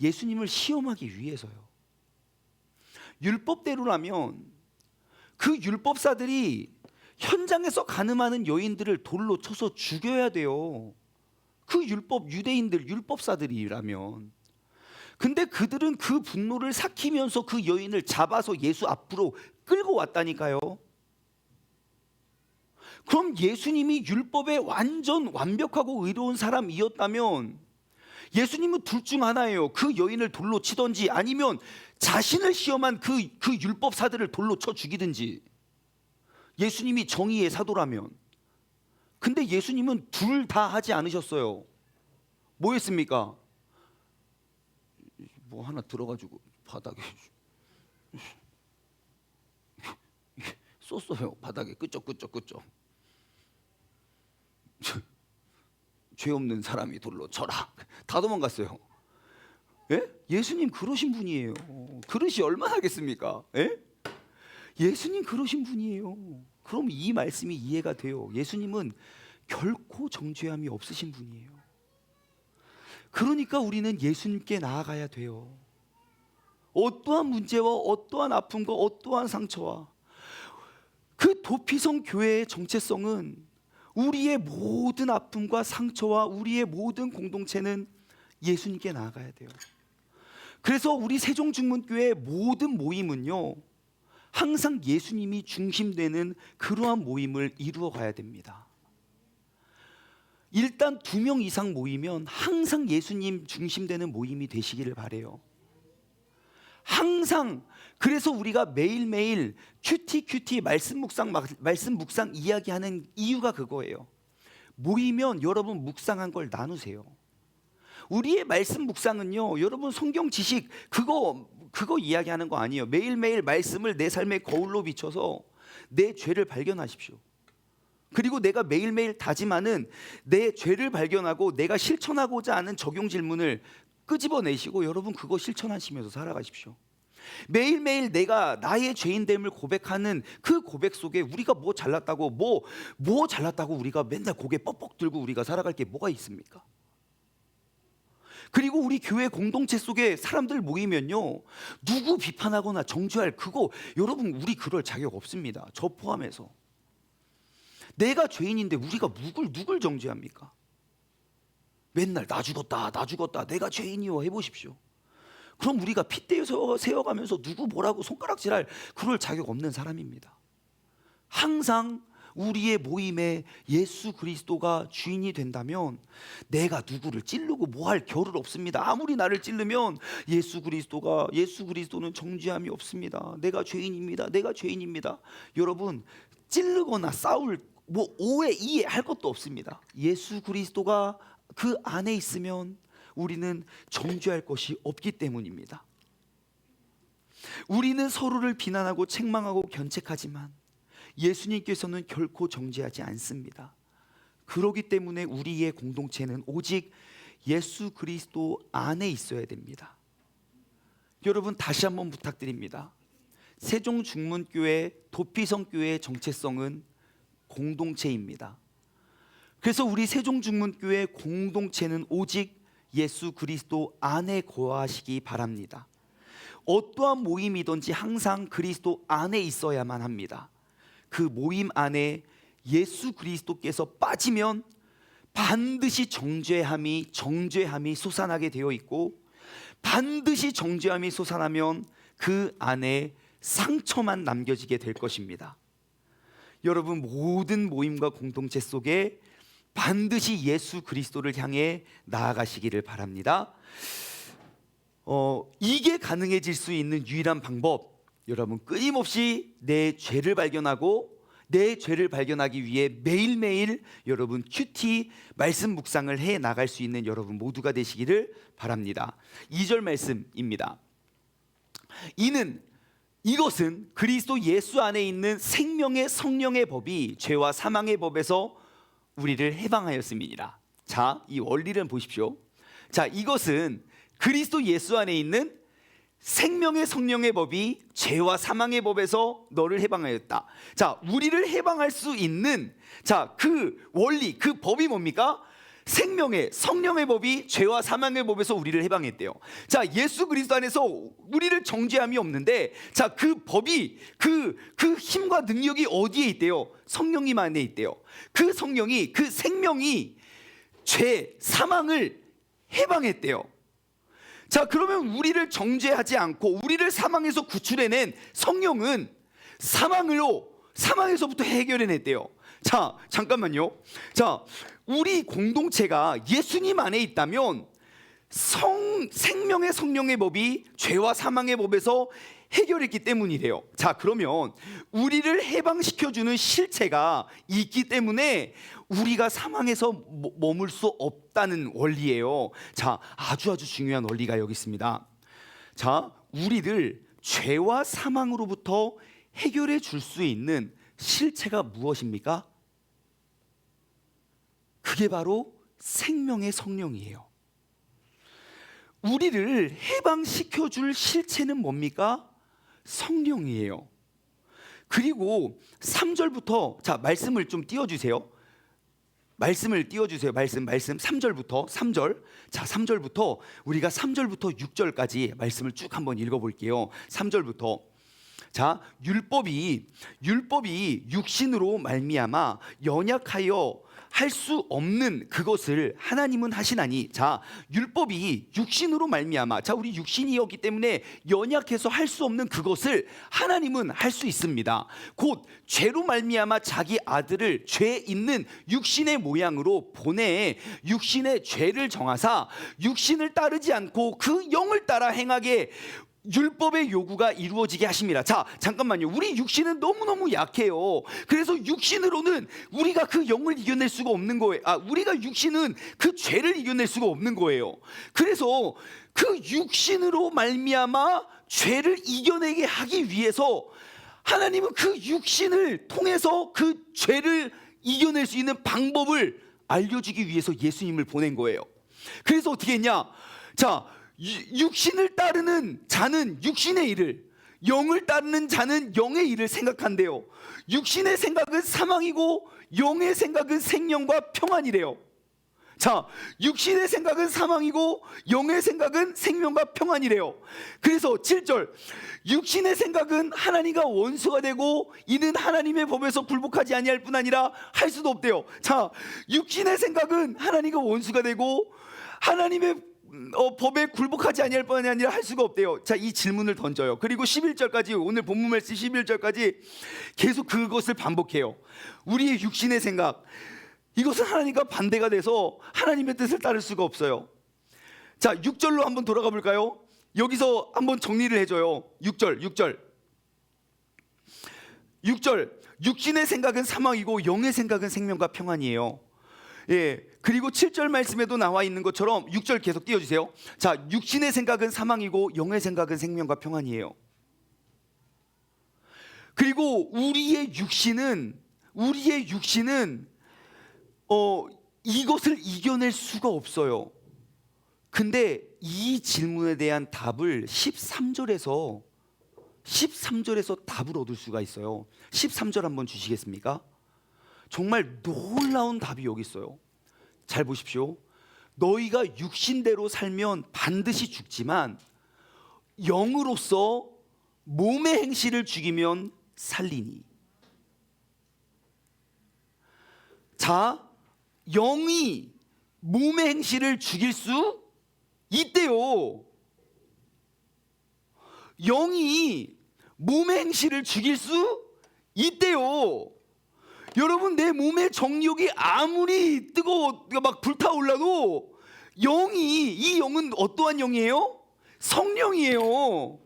예수님을 시험하기 위해서요. 율법대로라면 그 율법사들이 현장에서 가늠하는 여인들을 돌로 쳐서 죽여야 돼요. 그 유대인들 율법사들이라면. 근데 그들은 그 분노를 삭히면서 그 여인을 잡아서 예수 앞으로 끌고 왔다니까요. 그럼 예수님이 율법에 완전 완벽하고 의로운 사람이었다면 예수님은 둘 중 하나예요. 그 여인을 돌로 치든지 아니면 자신을 시험한 그 율법사들을 돌로 쳐 죽이든지. 예수님이 정의의 사도라면. 근데 예수님은 둘 다 하지 않으셨어요. 뭐 했습니까? 뭐 하나 들어가지고 바닥에 쏟어요. 바닥에 끄적끄적. 죄 없는 사람이 돌로 쳐라. 다 도망갔어요. 예? 예수님 그러신 분이에요. 그릇이 얼마나 하겠습니까? 예? 예수님 그러신 분이에요. 그럼 이 말씀이 이해가 돼요. 예수님은 결코 정죄함이 없으신 분이에요. 그러니까 우리는 예수님께 나아가야 돼요. 어떠한 문제와 어떠한 아픔과 어떠한 상처와 그 도피성 교회의 정체성은 우리의 모든 아픔과 상처와 우리의 모든 공동체는 예수님께 나아가야 돼요. 그래서 우리 세종중문교회 모든 모임은요, 항상 예수님이 중심되는 그러한 모임을 이루어 가야 됩니다. 일단 2명 이상 모이면 항상 예수님 중심되는 모임이 되시기를 바라요. 항상. 그래서 우리가 매일매일 큐티 말씀 묵상 이야기하는 이유가 그거예요. 모이면 여러분 묵상한 걸 나누세요. 우리의 말씀 묵상은요, 여러분 성경 지식 그거 이야기하는 거 아니에요. 매일매일 말씀을 내 삶의 거울로 비춰서 내 죄를 발견하십시오. 그리고 내가 매일매일 다짐하는 내 죄를 발견하고 내가 실천하고자 하는 적용 질문을 끄집어내시고 여러분 그거 실천하시면서 살아가십시오. 매일매일 내가 나의 죄인됨을 고백하는 그 고백 속에 우리가 뭐 잘났다고 우리가 맨날 고개 뻑뻑 들고 우리가 살아갈 게 뭐가 있습니까? 그리고 우리 교회 공동체 속에 사람들 모이면요, 누구 비판하거나 정죄할 그거 여러분 우리 그럴 자격 없습니다. 저 포함해서. 내가 죄인인데 우리가 누굴 정죄합니까? 맨날 나 죽었다 내가 죄인이요 해보십시오. 그럼 우리가 핏대 세워가면서 누구 뭐라고 손가락질할 그럴 자격 없는 사람입니다. 항상 우리의 모임에 예수 그리스도가 주인이 된다면 내가 누구를 찌르고 뭐 할 겨를 없습니다. 아무리 나를 찌르면 예수 그리스도는 정죄함이 없습니다. 내가 죄인입니다. 여러분 찌르거나 싸울 이해할 것도 없습니다. 예수 그리스도가 그 안에 있으면 우리는 정죄할 것이 없기 때문입니다. 우리는 서로를 비난하고 책망하고 견책하지만 예수님께서는 결코 정죄하지 않습니다. 그렇기 때문에 우리의 공동체는 오직 예수 그리스도 안에 있어야 됩니다. 여러분 다시 한번 부탁드립니다. 세종중문교회 도피성교회의 정체성은 공동체입니다. 그래서 우리 세종중문교회 공동체는 오직 예수 그리스도 안에 거하시기 바랍니다. 어떠한 모임이든지 항상 그리스도 안에 있어야만 합니다. 그 모임 안에 예수 그리스도께서 빠지면 반드시 정죄함이 솟아나게 되어 있고, 반드시 정죄함이 솟아나면 그 안에 상처만 남겨지게 될 것입니다. 여러분 모든 모임과 공동체 속에 반드시 예수 그리스도를 향해 나아가시기를 바랍니다. 이게 가능해질 수 있는 유일한 방법, 여러분 끊임없이 내 죄를 발견하고 내 죄를 발견하기 위해 매일매일 여러분 큐티 말씀 묵상을 해 나갈 수 있는 여러분 모두가 되시기를 바랍니다. 2절 말씀입니다. 이것은 그리스도 예수 안에 있는 생명의 성령의 법이 죄와 사망의 법에서 우리를 해방하였음이니라. 자, 이 원리를 보십시오. 자, 이것은 그리스도 예수 안에 있는 생명의 성령의 법이 죄와 사망의 법에서 너를 해방하였다. 자, 우리를 해방할 수 있는 그 원리, 그 법이 뭡니까? 생명의 성령의 법이 죄와 사망의 법에서 우리를 해방했대요. 자, 예수 그리스도 안에서 우리를 정죄함이 없는데, 자, 그 법이 그 힘과 능력이 어디에 있대요? 성령님 안에 있대요. 그 성령이, 그 생명이 죄, 사망을 해방했대요. 자, 그러면 우리를 정죄하지 않고 우리를 사망에서 구출해낸 성령은 사망에서부터 해결해냈대요. 자, 잠깐만요. 자, 우리 공동체가 예수님 안에 있다면 생명의 성령의 법이 죄와 사망의 법에서 해결했기 때문이래요. 자, 그러면 우리를 해방시켜주는 실체가 있기 때문에 우리가 사망에서 머물 수 없다는 원리예요. 자, 아주 중요한 원리가 여기 있습니다. 자, 우리를 죄와 사망으로부터 해결해 줄 수 있는 실체가 무엇입니까? 그게 바로 생명의 성령이에요. 우리를 해방시켜 줄 실체는 뭡니까? 성령이에요. 그리고 3절부터 자, 말씀을 좀 띄워주세요. 말씀을 3절부터 3절. 자, 3절부터 우리가 3절부터 6절까지 말씀을 쭉 한번 읽어볼게요. 3절부터. 자, 율법이 육신으로 말미암아 연약하여 할 수 없는 그것을 하나님은 하시나니. 자, 율법이 육신으로 말미암아, 자, 우리 육신이었기 때문에 연약해서 할 수 없는 그것을 하나님은 할 수 있습니다. 곧 죄로 말미암아 자기 아들을 죄 있는 육신의 모양으로 보내 육신의 죄를 정하사 육신을 따르지 않고 그 영을 따라 행하게 율법의 요구가 이루어지게 하심이라. 자, 잠깐만요. 우리 육신은 너무너무 약해요. 그래서 육신으로는 우리가 그 영을 이겨낼 수가 없는 거예요. 우리가 육신은 그 죄를 이겨낼 수가 없는 거예요. 그래서 그 육신으로 말미암아 죄를 이겨내게 하기 위해서 하나님은 그 육신을 통해서 그 죄를 이겨낼 수 있는 방법을 알려주기 위해서 예수님을 보낸 거예요. 그래서 어떻게 했냐? 자, 육신을 따르는 자는 육신의 일을, 영을 따르는 자는 영의 일을 생각한대요. 육신의 생각은 사망이고 영의 생각은 생명과 평안이래요. 자, 육신의 생각은 사망이고 영의 생각은 생명과 평안이래요. 그래서 7절, 육신의 생각은 하나님과 원수가 되고 이는 하나님의 법에서 굴복하지 아니할 뿐 아니라 할 수도 없대요. 자, 육신의 생각은 하나님과 원수가 되고 하나님의 법에 굴복하지 아니할 뿐 아니라 할 수가 없대요. 자, 이 질문을 던져요. 그리고 11절까지, 오늘 본문 말씀 11절까지 계속 그것을 반복해요. 우리의 육신의 생각, 이것은 하나님과 반대가 돼서 하나님의 뜻을 따를 수가 없어요. 자, 6절로 한번 돌아가 볼까요? 여기서 한번 정리를 해줘요. 6절. 육신의 생각은 사망이고 영의 생각은 생명과 평안이에요. 예, 그리고 7절 말씀에도 나와 있는 것처럼 6절 계속 띄워주세요. 자, 육신의 생각은 사망이고 영의 생각은 생명과 평안이에요. 그리고 우리의 육신은 이것을 이겨낼 수가 없어요. 근데 이 질문에 대한 답을 13절에서 답을 얻을 수가 있어요. 13절 한번 주시겠습니까? 정말 놀라운 답이 여기 있어요. 잘 보십시오. 너희가 육신대로 살면 반드시 죽지만 영으로서 몸의 행실을 죽이면 살리니. 자, 영이 몸의 행실을 죽일 수 있대요. 영이 몸의 행실을 죽일 수 있대요. 여러분, 내 몸의 정욕이 아무리 뜨거워 막 불타올라도 이 영은 어떠한 영이에요? 성령이에요.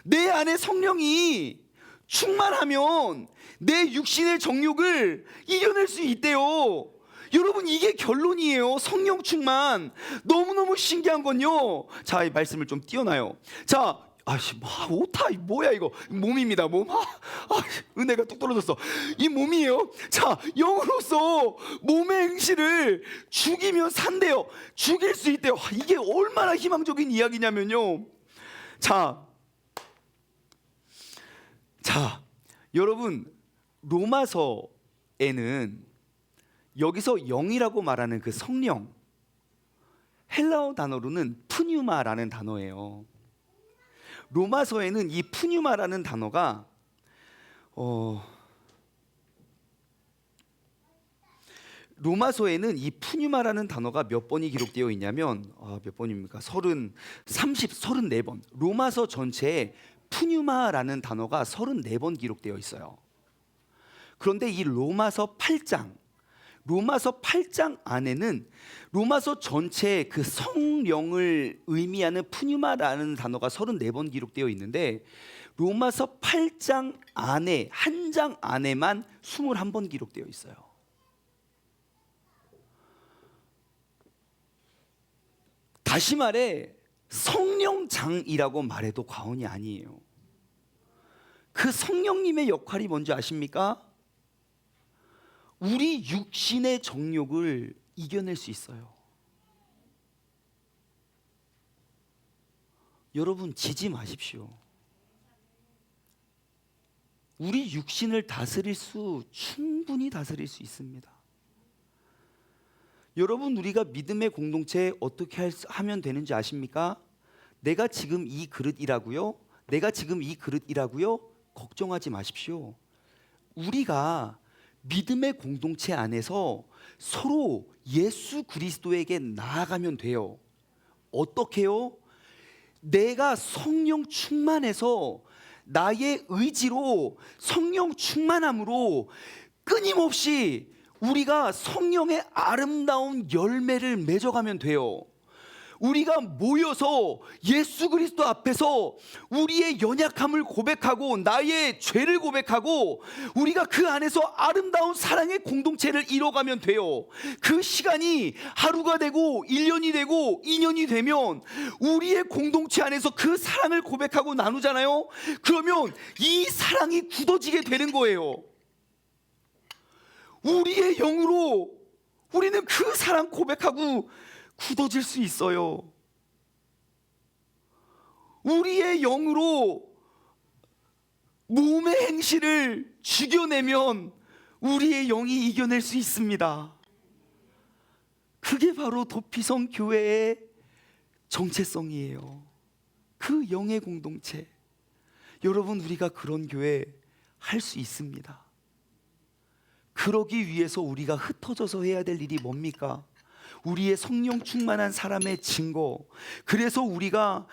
내 안에 성령이 충만하면 내 육신의 정욕을 이겨낼 수 있대요. 여러분, 이게 결론이에요. 성령 충만. 너무너무 신기한 건요, 자, 이 말씀을 좀 띄워놔요. 자, 오타 뭐야 이거. 몸입니다. 몸. 은혜가 뚝 떨어졌어. 이 몸이에요. 자, 영으로서 몸의 행실을 죽이면 산대요. 죽일 수 있대요. 이게 얼마나 희망적인 이야기냐면요, 자, 여러분, 로마서에는 여기서 영이라고 말하는 그 성령, 헬라어 단어로는 푸뉴마라는 단어예요. 로마서에는 이 푸뉴마라는 단어가 로마서에는 이 푸뉴마라는 단어가 몇 번이 기록되어 있냐면, 몇 번입니까? 34번. 로마서 전체에 푸뉴마라는 단어가 34번 기록되어 있어요. 그런데 이 로마서 8장 안에는 로마서 전체의 그 성령을 의미하는 푸뉴마라는 단어가 34번 기록되어 있는데, 로마서 8장 안에, 한 장 안에만 21번 기록되어 있어요. 다시 말해 성령장이라고 말해도 과언이 아니에요. 그 성령님의 역할이 뭔지 아십니까? 우리 육신의 정욕을 이겨낼 수 있어요. 여러분, 지지 마십시오. 우리 육신을 충분히 다스릴 수 있습니다. 여러분, 우리가 믿음의 공동체에 어떻게 하면 되는지 아십니까? 내가 지금 이 그릇이라고요? 걱정하지 마십시오. 우리가 믿음의 공동체 안에서 서로 예수 그리스도에게 나아가면 돼요. 어떻게요? 내가 성령 충만해서, 나의 의지로, 성령 충만함으로 끊임없이 우리가 성령의 아름다운 열매를 맺어가면 돼요. 우리가 모여서 예수 그리스도 앞에서 우리의 연약함을 고백하고 나의 죄를 고백하고 우리가 그 안에서 아름다운 사랑의 공동체를 이뤄가면 돼요. 그 시간이 하루가 되고 1년이 되고 2년이 되면 우리의 공동체 안에서 그 사랑을 고백하고 나누잖아요. 그러면 이 사랑이 굳어지게 되는 거예요. 우리의 영으로 우리는 그 사랑 고백하고 굳어질 수 있어요. 우리의 영으로 몸의 행실을 죽여내면 우리의 영이 이겨낼 수 있습니다. 그게 바로 도피성 교회의 정체성이에요. 그 영의 공동체. 여러분, 우리가 그런 교회 할 수 있습니다. 그러기 위해서 우리가 흩어져서 해야 될 일이 뭡니까? 우리의 성령 충만한 사람의 증거. 그래서 우리가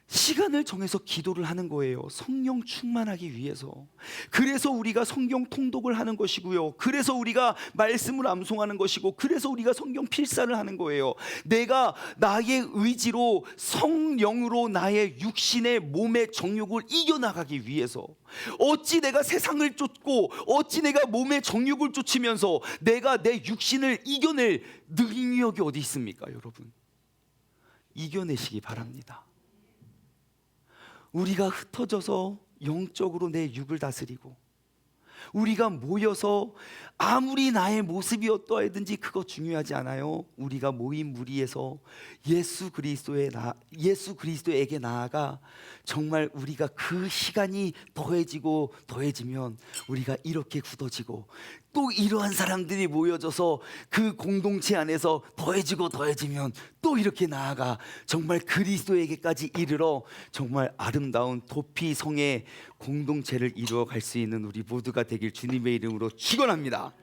시간을 정해서 기도를 하는 거예요. 성령 충만하기 위해서. 그래서 우리가 성경 통독을 하는 것이고요. 그래서 우리가 말씀을 암송하는 것이고, 그래서 우리가 성경 필사를 하는 거예요. 내가 나의 의지로, 성령으로 나의 육신의 몸의 정욕을 이겨나가기 위해서. 어찌 내가 세상을 쫓고, 어찌 내가 몸의 정욕을 쫓으면서 내가 내 육신을 이겨낼 능력이 어디 있습니까? 여러분, 이겨내시기 바랍니다. 우리가 흩어져서 영적으로 내 육을 다스리고, 우리가 모여서 아무리 나의 모습이 어떠하든지 그거 중요하지 않아요. 우리가 모인 무리에서 예수 그리스도에게 나아가 정말 우리가 그 시간이 더해지고 더해지면 우리가 이렇게 굳어지고, 또 이러한 사람들이 모여져서 그 공동체 안에서 더해지고 더해지면 또 이렇게 나아가 정말 그리스도에게까지 이르러 정말 아름다운 도피성의 공동체를 이루어 갈 수 있는 우리 모두가 되길 주님의 이름으로 축원합니다.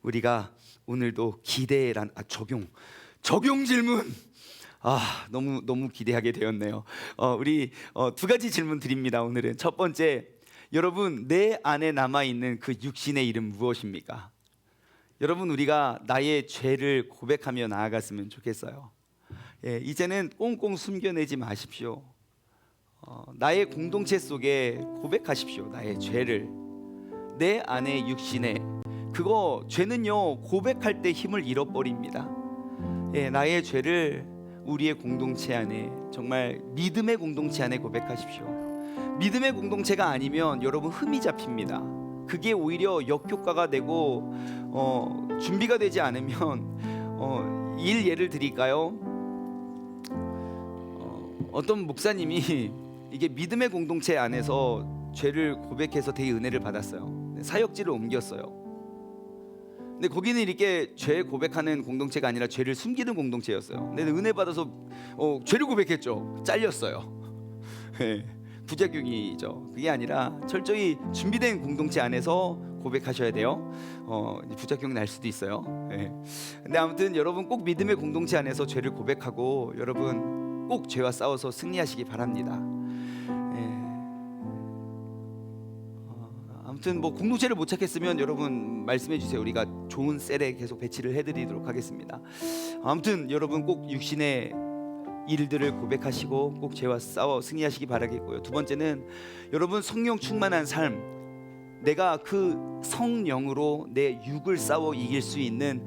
우리가 오늘도 기대란 적용 질문, 너무 기대하게 되었네요. 우리 두 가지 질문 드립니다. 오늘은 첫 번째, 여러분, 내 안에 남아있는 그 육신의 이름 무엇입니까? 여러분, 우리가 나의 죄를 고백하며 나아갔으면 좋겠어요. 이제는 꽁꽁 숨겨내지 마십시오. 나의 공동체 속에 고백하십시오. 나의 죄를, 내 안의 육신에. 그거 죄는요 고백할 때 힘을 잃어버립니다. 나의 죄를 우리의 공동체 안에, 정말 믿음의 공동체 안에 고백하십시오. 믿음의 공동체가 아니면 여러분 흠이 잡힙니다. 그게 오히려 역효과가 되고 준비가 되지 않으면 예를 드릴까요? 어떤 목사님이 이게 믿음의 공동체 안에서 죄를 고백해서 되게 은혜를 받았어요. 사역지를 옮겼어요. 근데 거기는 이렇게 죄 고백하는 공동체가 아니라 죄를 숨기는 공동체였어요. 근데 은혜 받아서 죄를 고백했죠. 잘렸어요. 부작용이죠. 그게 아니라 철저히 준비된 공동체 안에서 고백하셔야 돼요. 부작용 날 수도 있어요. 근데 아무튼 여러분 꼭 믿음의 공동체 안에서 죄를 고백하고 여러분 꼭 죄와 싸워서 승리하시기 바랍니다. 아무튼 뭐 공동체를 못 찾겠으면 여러분 말씀해 주세요. 우리가 좋은 셀에 계속 배치를 해드리도록 하겠습니다. 아무튼 여러분 꼭 육신의 일들을 고백하시고 꼭 죄와 싸워 승리하시기 바라겠고요. 두 번째는 여러분 성령 충만한 삶, 내가 그 성령으로 내 육을 싸워 이길 수 있는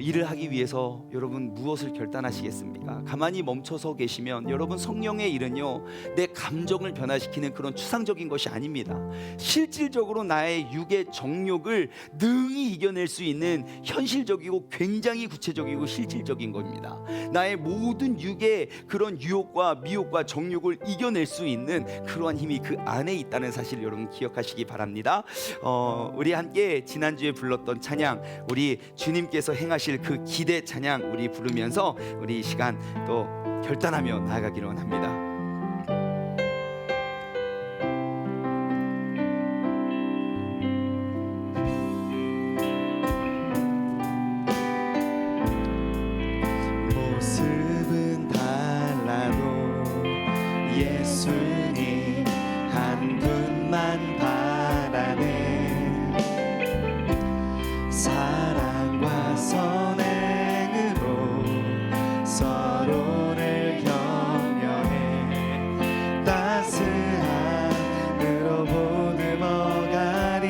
일을 하기 위해서 여러분 무엇을 결단하시겠습니까? 가만히 멈춰서 계시면 여러분 성령의 일은요 내 감정을 변화시키는 그런 추상적인 것이 아닙니다. 실질적으로 나의 육의 정욕을 능히 이겨낼 수 있는 현실적이고 굉장히 구체적이고 실질적인 겁니다. 나의 모든 육의 그런 유혹과 미혹과 정욕을 이겨낼 수 있는 그러한 힘이 그 안에 있다는 사실 여러분 기억하시기 바랍니다. 우리 함께 지난주에 불렀던 찬양, 우리 주님께서 행하실 그 기대 찬양 우리 부르면서 우리 이 시간 또 결단하며 나아가기로 합니다. 모습은 달라도 예수님 한 분만 바라네. 사랑과 선행으로 서로를 격려해 따스함으로 보듬어가리.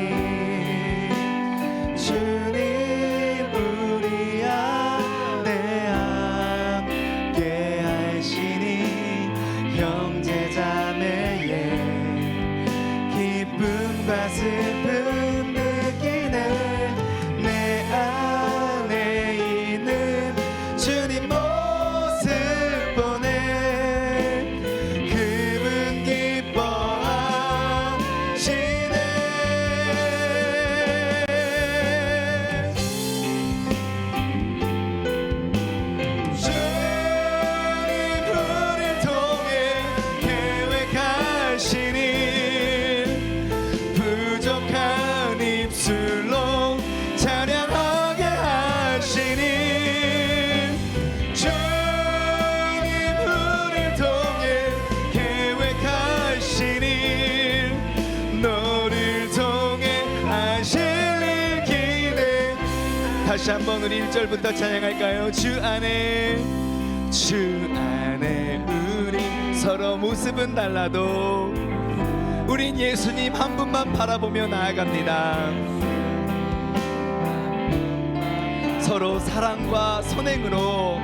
주님 우리 안에 함께 하시니 형제자매의 기쁨과 슬픔 느끼네. 다시 한번 우리 1절부터 찬양할까요? 주 안에 우리 서로 모습은 달라도 우린 예수님 한 분만 바라보며 나아갑니다. 서로 사랑과 선행으로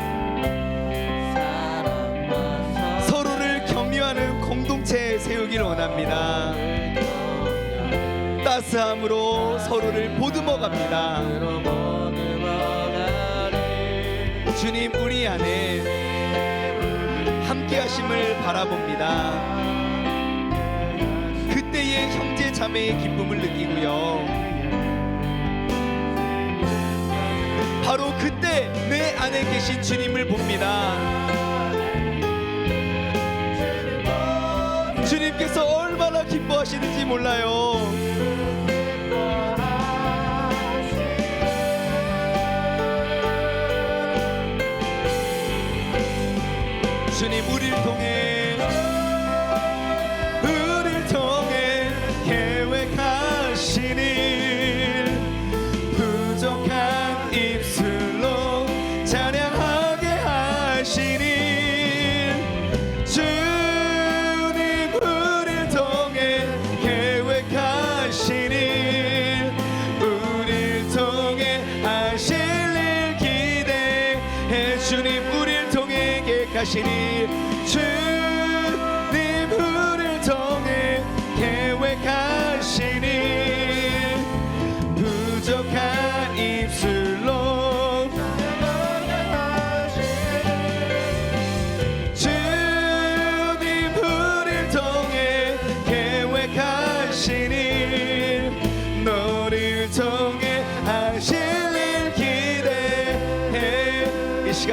서로를 격려하는 공동체 세우길 원합니다. 따스함으로 서로를 보듬어 갑니다. 주님 우리 안에 함께 하심을 바라봅니다. 그때의 형제 자매의 기쁨을 느끼고요, 바로 그때 내 안에 계신 주님을 봅니다. 주님께서 얼마나 기뻐하시는지 몰라요. 주님 우리를 통해 계획하신 일, 부족한 입술로 찬양하게 하시니 주님 우리를 통해 계획하신 일, 우리를 통해 하실 일 기대해. 주님 우리를 통해 계획하신 일, 주님 우리를 통해 계획하신 일, 부족한 입술로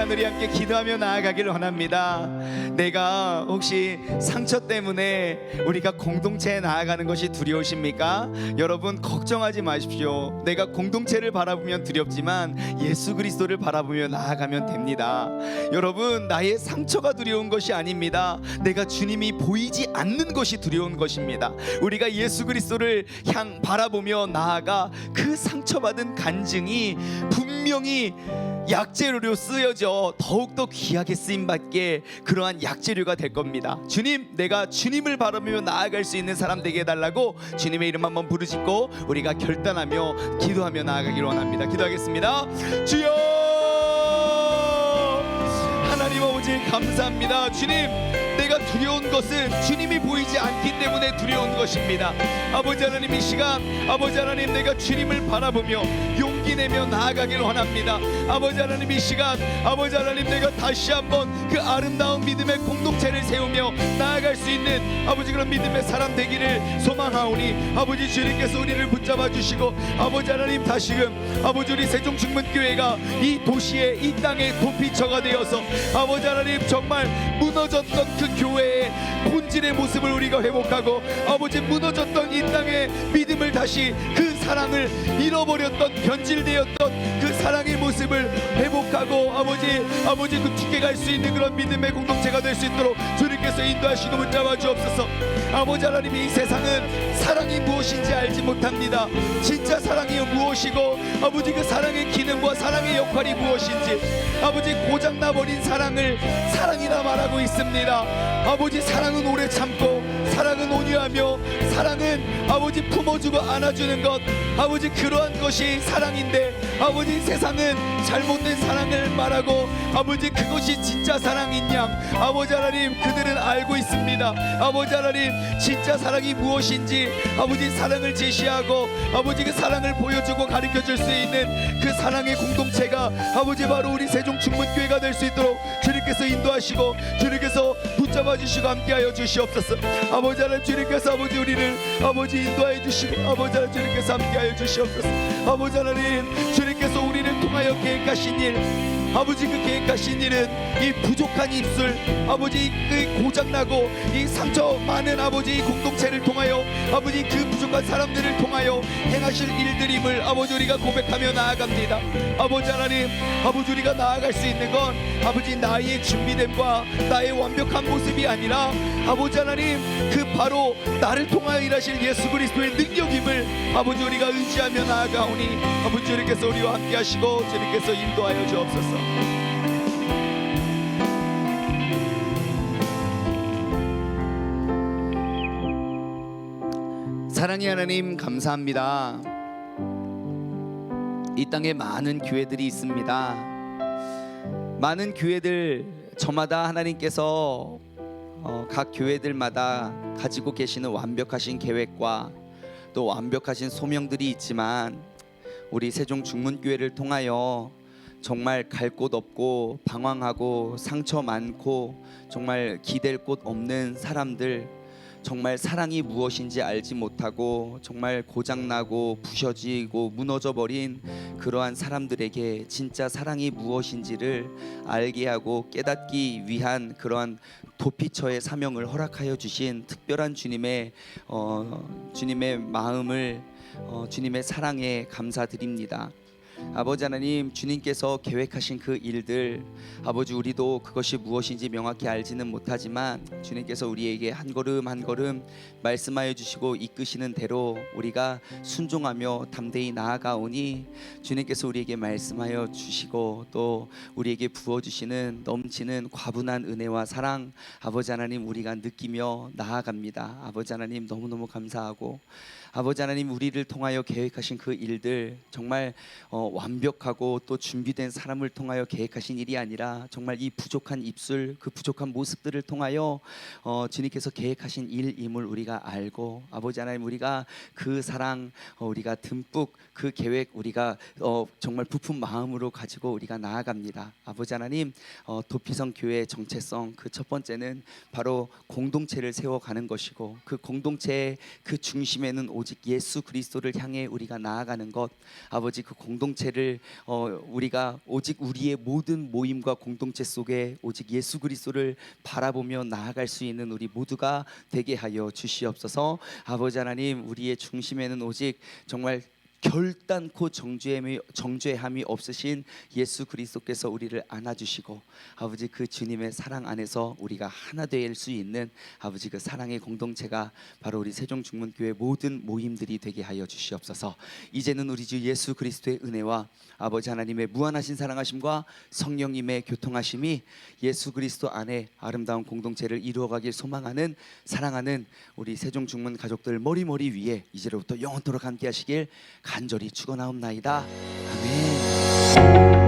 우리 함께 기도하며 나아가기를 원합니다. 내가 혹시 상처 때문에 우리가 공동체에 나아가는 것이 두려우십니까? 여러분 걱정하지 마십시오. 내가 공동체를 바라보면 두렵지만 예수 그리스도를 바라보며 나아가면 됩니다. 여러분, 나의 상처가 두려운 것이 아닙니다. 내가 주님이 보이지 않는 것이 두려운 것입니다. 우리가 예수 그리스도를 향 바라보며 나아가 그 상처받은 간증이 분명히 약재료로 쓰여져 더욱더 귀하게 쓰임받게 그러한 약재료가 될 겁니다. 주님, 내가 주님을 바라보며 나아갈 수 있는 사람 되게 해달라고 주님의 이름 한번 부르짖고 우리가 결단하며 기도하며 나아가기를 원합니다. 기도하겠습니다. 주여, 하나님 아버지 감사합니다. 주님, 내가 두려운 것은 주님이 보이지 않기 때문에 두려운 것입니다. 아버지 하나님, 이 시간 아버지 하나님, 내가 주님을 바라보며 용기 내며 나아가기를 원합니다. 아버지 하나님, 이 시간 아버지 하나님, 내가 다시 한번 그 아름다운 믿음의 공동체를 세우며 나아갈 수 있는 아버지 그런 믿음의 사람 되기를 소망하오니 아버지 주님께서 우리를 붙잡아 주시고 아버지 하나님, 다시금 아버지 우리 세종중문교회가 이 도시의 이 땅의 도피처가 되어서 아버지 하나님, 정말 무너졌던 그 교회의 본질의 모습을 우리가 회복하고 아버지 무너졌던 이 땅의 믿음을 다시 그 사랑을 잃어버렸던 변질되었던 그 사랑의 모습을 회복하고 아버지 굳게 갈 수 있는 그런 믿음의 공동체가 될 수 있도록 주님께서 인도하시고 붙잡아 주옵소서. 아버지 하나님, 이 세상은 사랑이 무엇인지 알지 못합니다. 진짜 사랑이 무엇이고 아버지 그 사랑의 기능과 사랑의 역할이 무엇인지 아버지 고장나버린 사랑을 사랑이라 말하고 있습니다. 아버지, 사랑은 오래 참고 사랑은 온유하며 사랑은 아버지 품어주고 안아주는 것, 아버지 그러한 것이 사랑인데 아버지 세상은 잘못된 사랑을 말하고 아버지 그것이 진짜 사랑인 양 아버지 하나님, 그들은 알고 있습니다. 아버지 하나님, 진짜 사랑이 무엇인지 아버지 사랑을 제시하고 아버지 그 사랑을 보여주고 가르쳐줄 수 있는 그 사랑의 공동체가 아버지 바로 우리 세종중문교회가 될 수 있도록 주님께서 인도하시고 주님께서 붙잡아 주시고 함께하여 주시옵소서. 아버지 하나님, 주님께서 아버지 우리를 아버지 인도하여 주시고 아버지 하나님, 주님께서 함께하여 주시옵소서. 아버지 하나님, 주님께서 우리를 통하여 계획하신 일, 아버지 그 계획하신 일은 이 부족한 입술, 아버지 그 고장나고 이 상처 많은 아버지 이 공동체를 통하여 아버지 그 부족한 사람들을 통하여 행하실 일들임을 아버지 우리가 고백하며 나아갑니다. 아버지 하나님, 아버지 우리가 나아갈 수 있는 건 아버지 나의 준비됨과 나의 완벽한 모습이 아니라 아버지 하나님, 그 바로 나를 통하여 일하실 예수 그리스도의 능력임을 아버지 우리가 의지하며 나아가오니 아버지 주님께서 우리와 함께 하시고 주님께서 인도하여 주옵소서. 사랑의 하나님, 감사합니다. 이 땅에 많은 교회들이 있습니다. 많은 교회들, 저마다 하나님께서 각 교회들마다 가지고 계시는 완벽하신 계획과 또 완벽하신 소명들이 있지만 우리 세종중문교회를 통하여 정말 갈 곳 없고 방황하고 상처 많고 정말 기댈 곳 없는 사람들, 정말 사랑이 무엇인지 알지 못하고 정말 고장나고 부셔지고 무너져버린 그러한 사람들에게 진짜 사랑이 무엇인지를 알게 하고 깨닫기 위한 그러한 도피처의 사명을 허락하여 주신 특별한 주님의 마음을 주님의 사랑에 감사드립니다. 아버지 하나님, 주님께서 계획하신 그 일들, 아버지 우리도 그것이 무엇인지 명확히 알지는 못하지만 주님께서 우리에게 한 걸음 한 걸음 말씀하여 주시고 이끄시는 대로 우리가 순종하며 담대히 나아가오니 주님께서 우리에게 말씀하여 주시고 또 우리에게 부어주시는 넘치는 과분한 은혜와 사랑, 아버지 하나님 우리가 느끼며 나아갑니다. 아버지 하나님 너무너무 감사하고, 아버지 하나님 우리를 통하여 계획하신 그 일들 정말 완벽하고 또 준비된 사람을 통하여 계획하신 일이 아니라 정말 이 부족한 입술, 그 부족한 모습들을 통하여 주님께서 계획하신 일임을 우리가 알고, 아버지 하나님 우리가 그 사랑 우리가 듬뿍 그 계획 우리가 정말 부푼 마음으로 가지고 우리가 나아갑니다. 아버지 하나님, 도피성 교회의 정체성 그 첫 번째는 바로 공동체를 세워가는 것이고, 그 공동체의 그 중심에는 오직 예수 그리스도를 향해 우리가 나아가는 것, 아버지 그 공동체를 우리가 오직 우리의 모든 모임과 공동체 속에 오직 예수 그리스도를 바라보며 나아갈 수 있는 우리 모두가 되게 하여 주시옵소서. 아버지 하나님 우리의 중심에는 오직 정말 결단코 정죄함이 없으신 예수 그리스도께서 우리를 안아주시고, 아버지 그 주님의 사랑 안에서 우리가 하나 될 수 있는 아버지 그 사랑의 공동체가 바로 우리 세종중문교회 모든 모임들이 되게 하여 주시옵소서. 이제는 우리 주 예수 그리스도의 은혜와 아버지 하나님의 무한하신 사랑하심과 성령님의 교통하심이 예수 그리스도 안에 아름다운 공동체를 이루어가길 소망하는 사랑하는 우리 세종중문 가족들 머리머리 위에 이제로부터 영원토록 함께 하시길 간절히 축원하옵나이다. 아멘.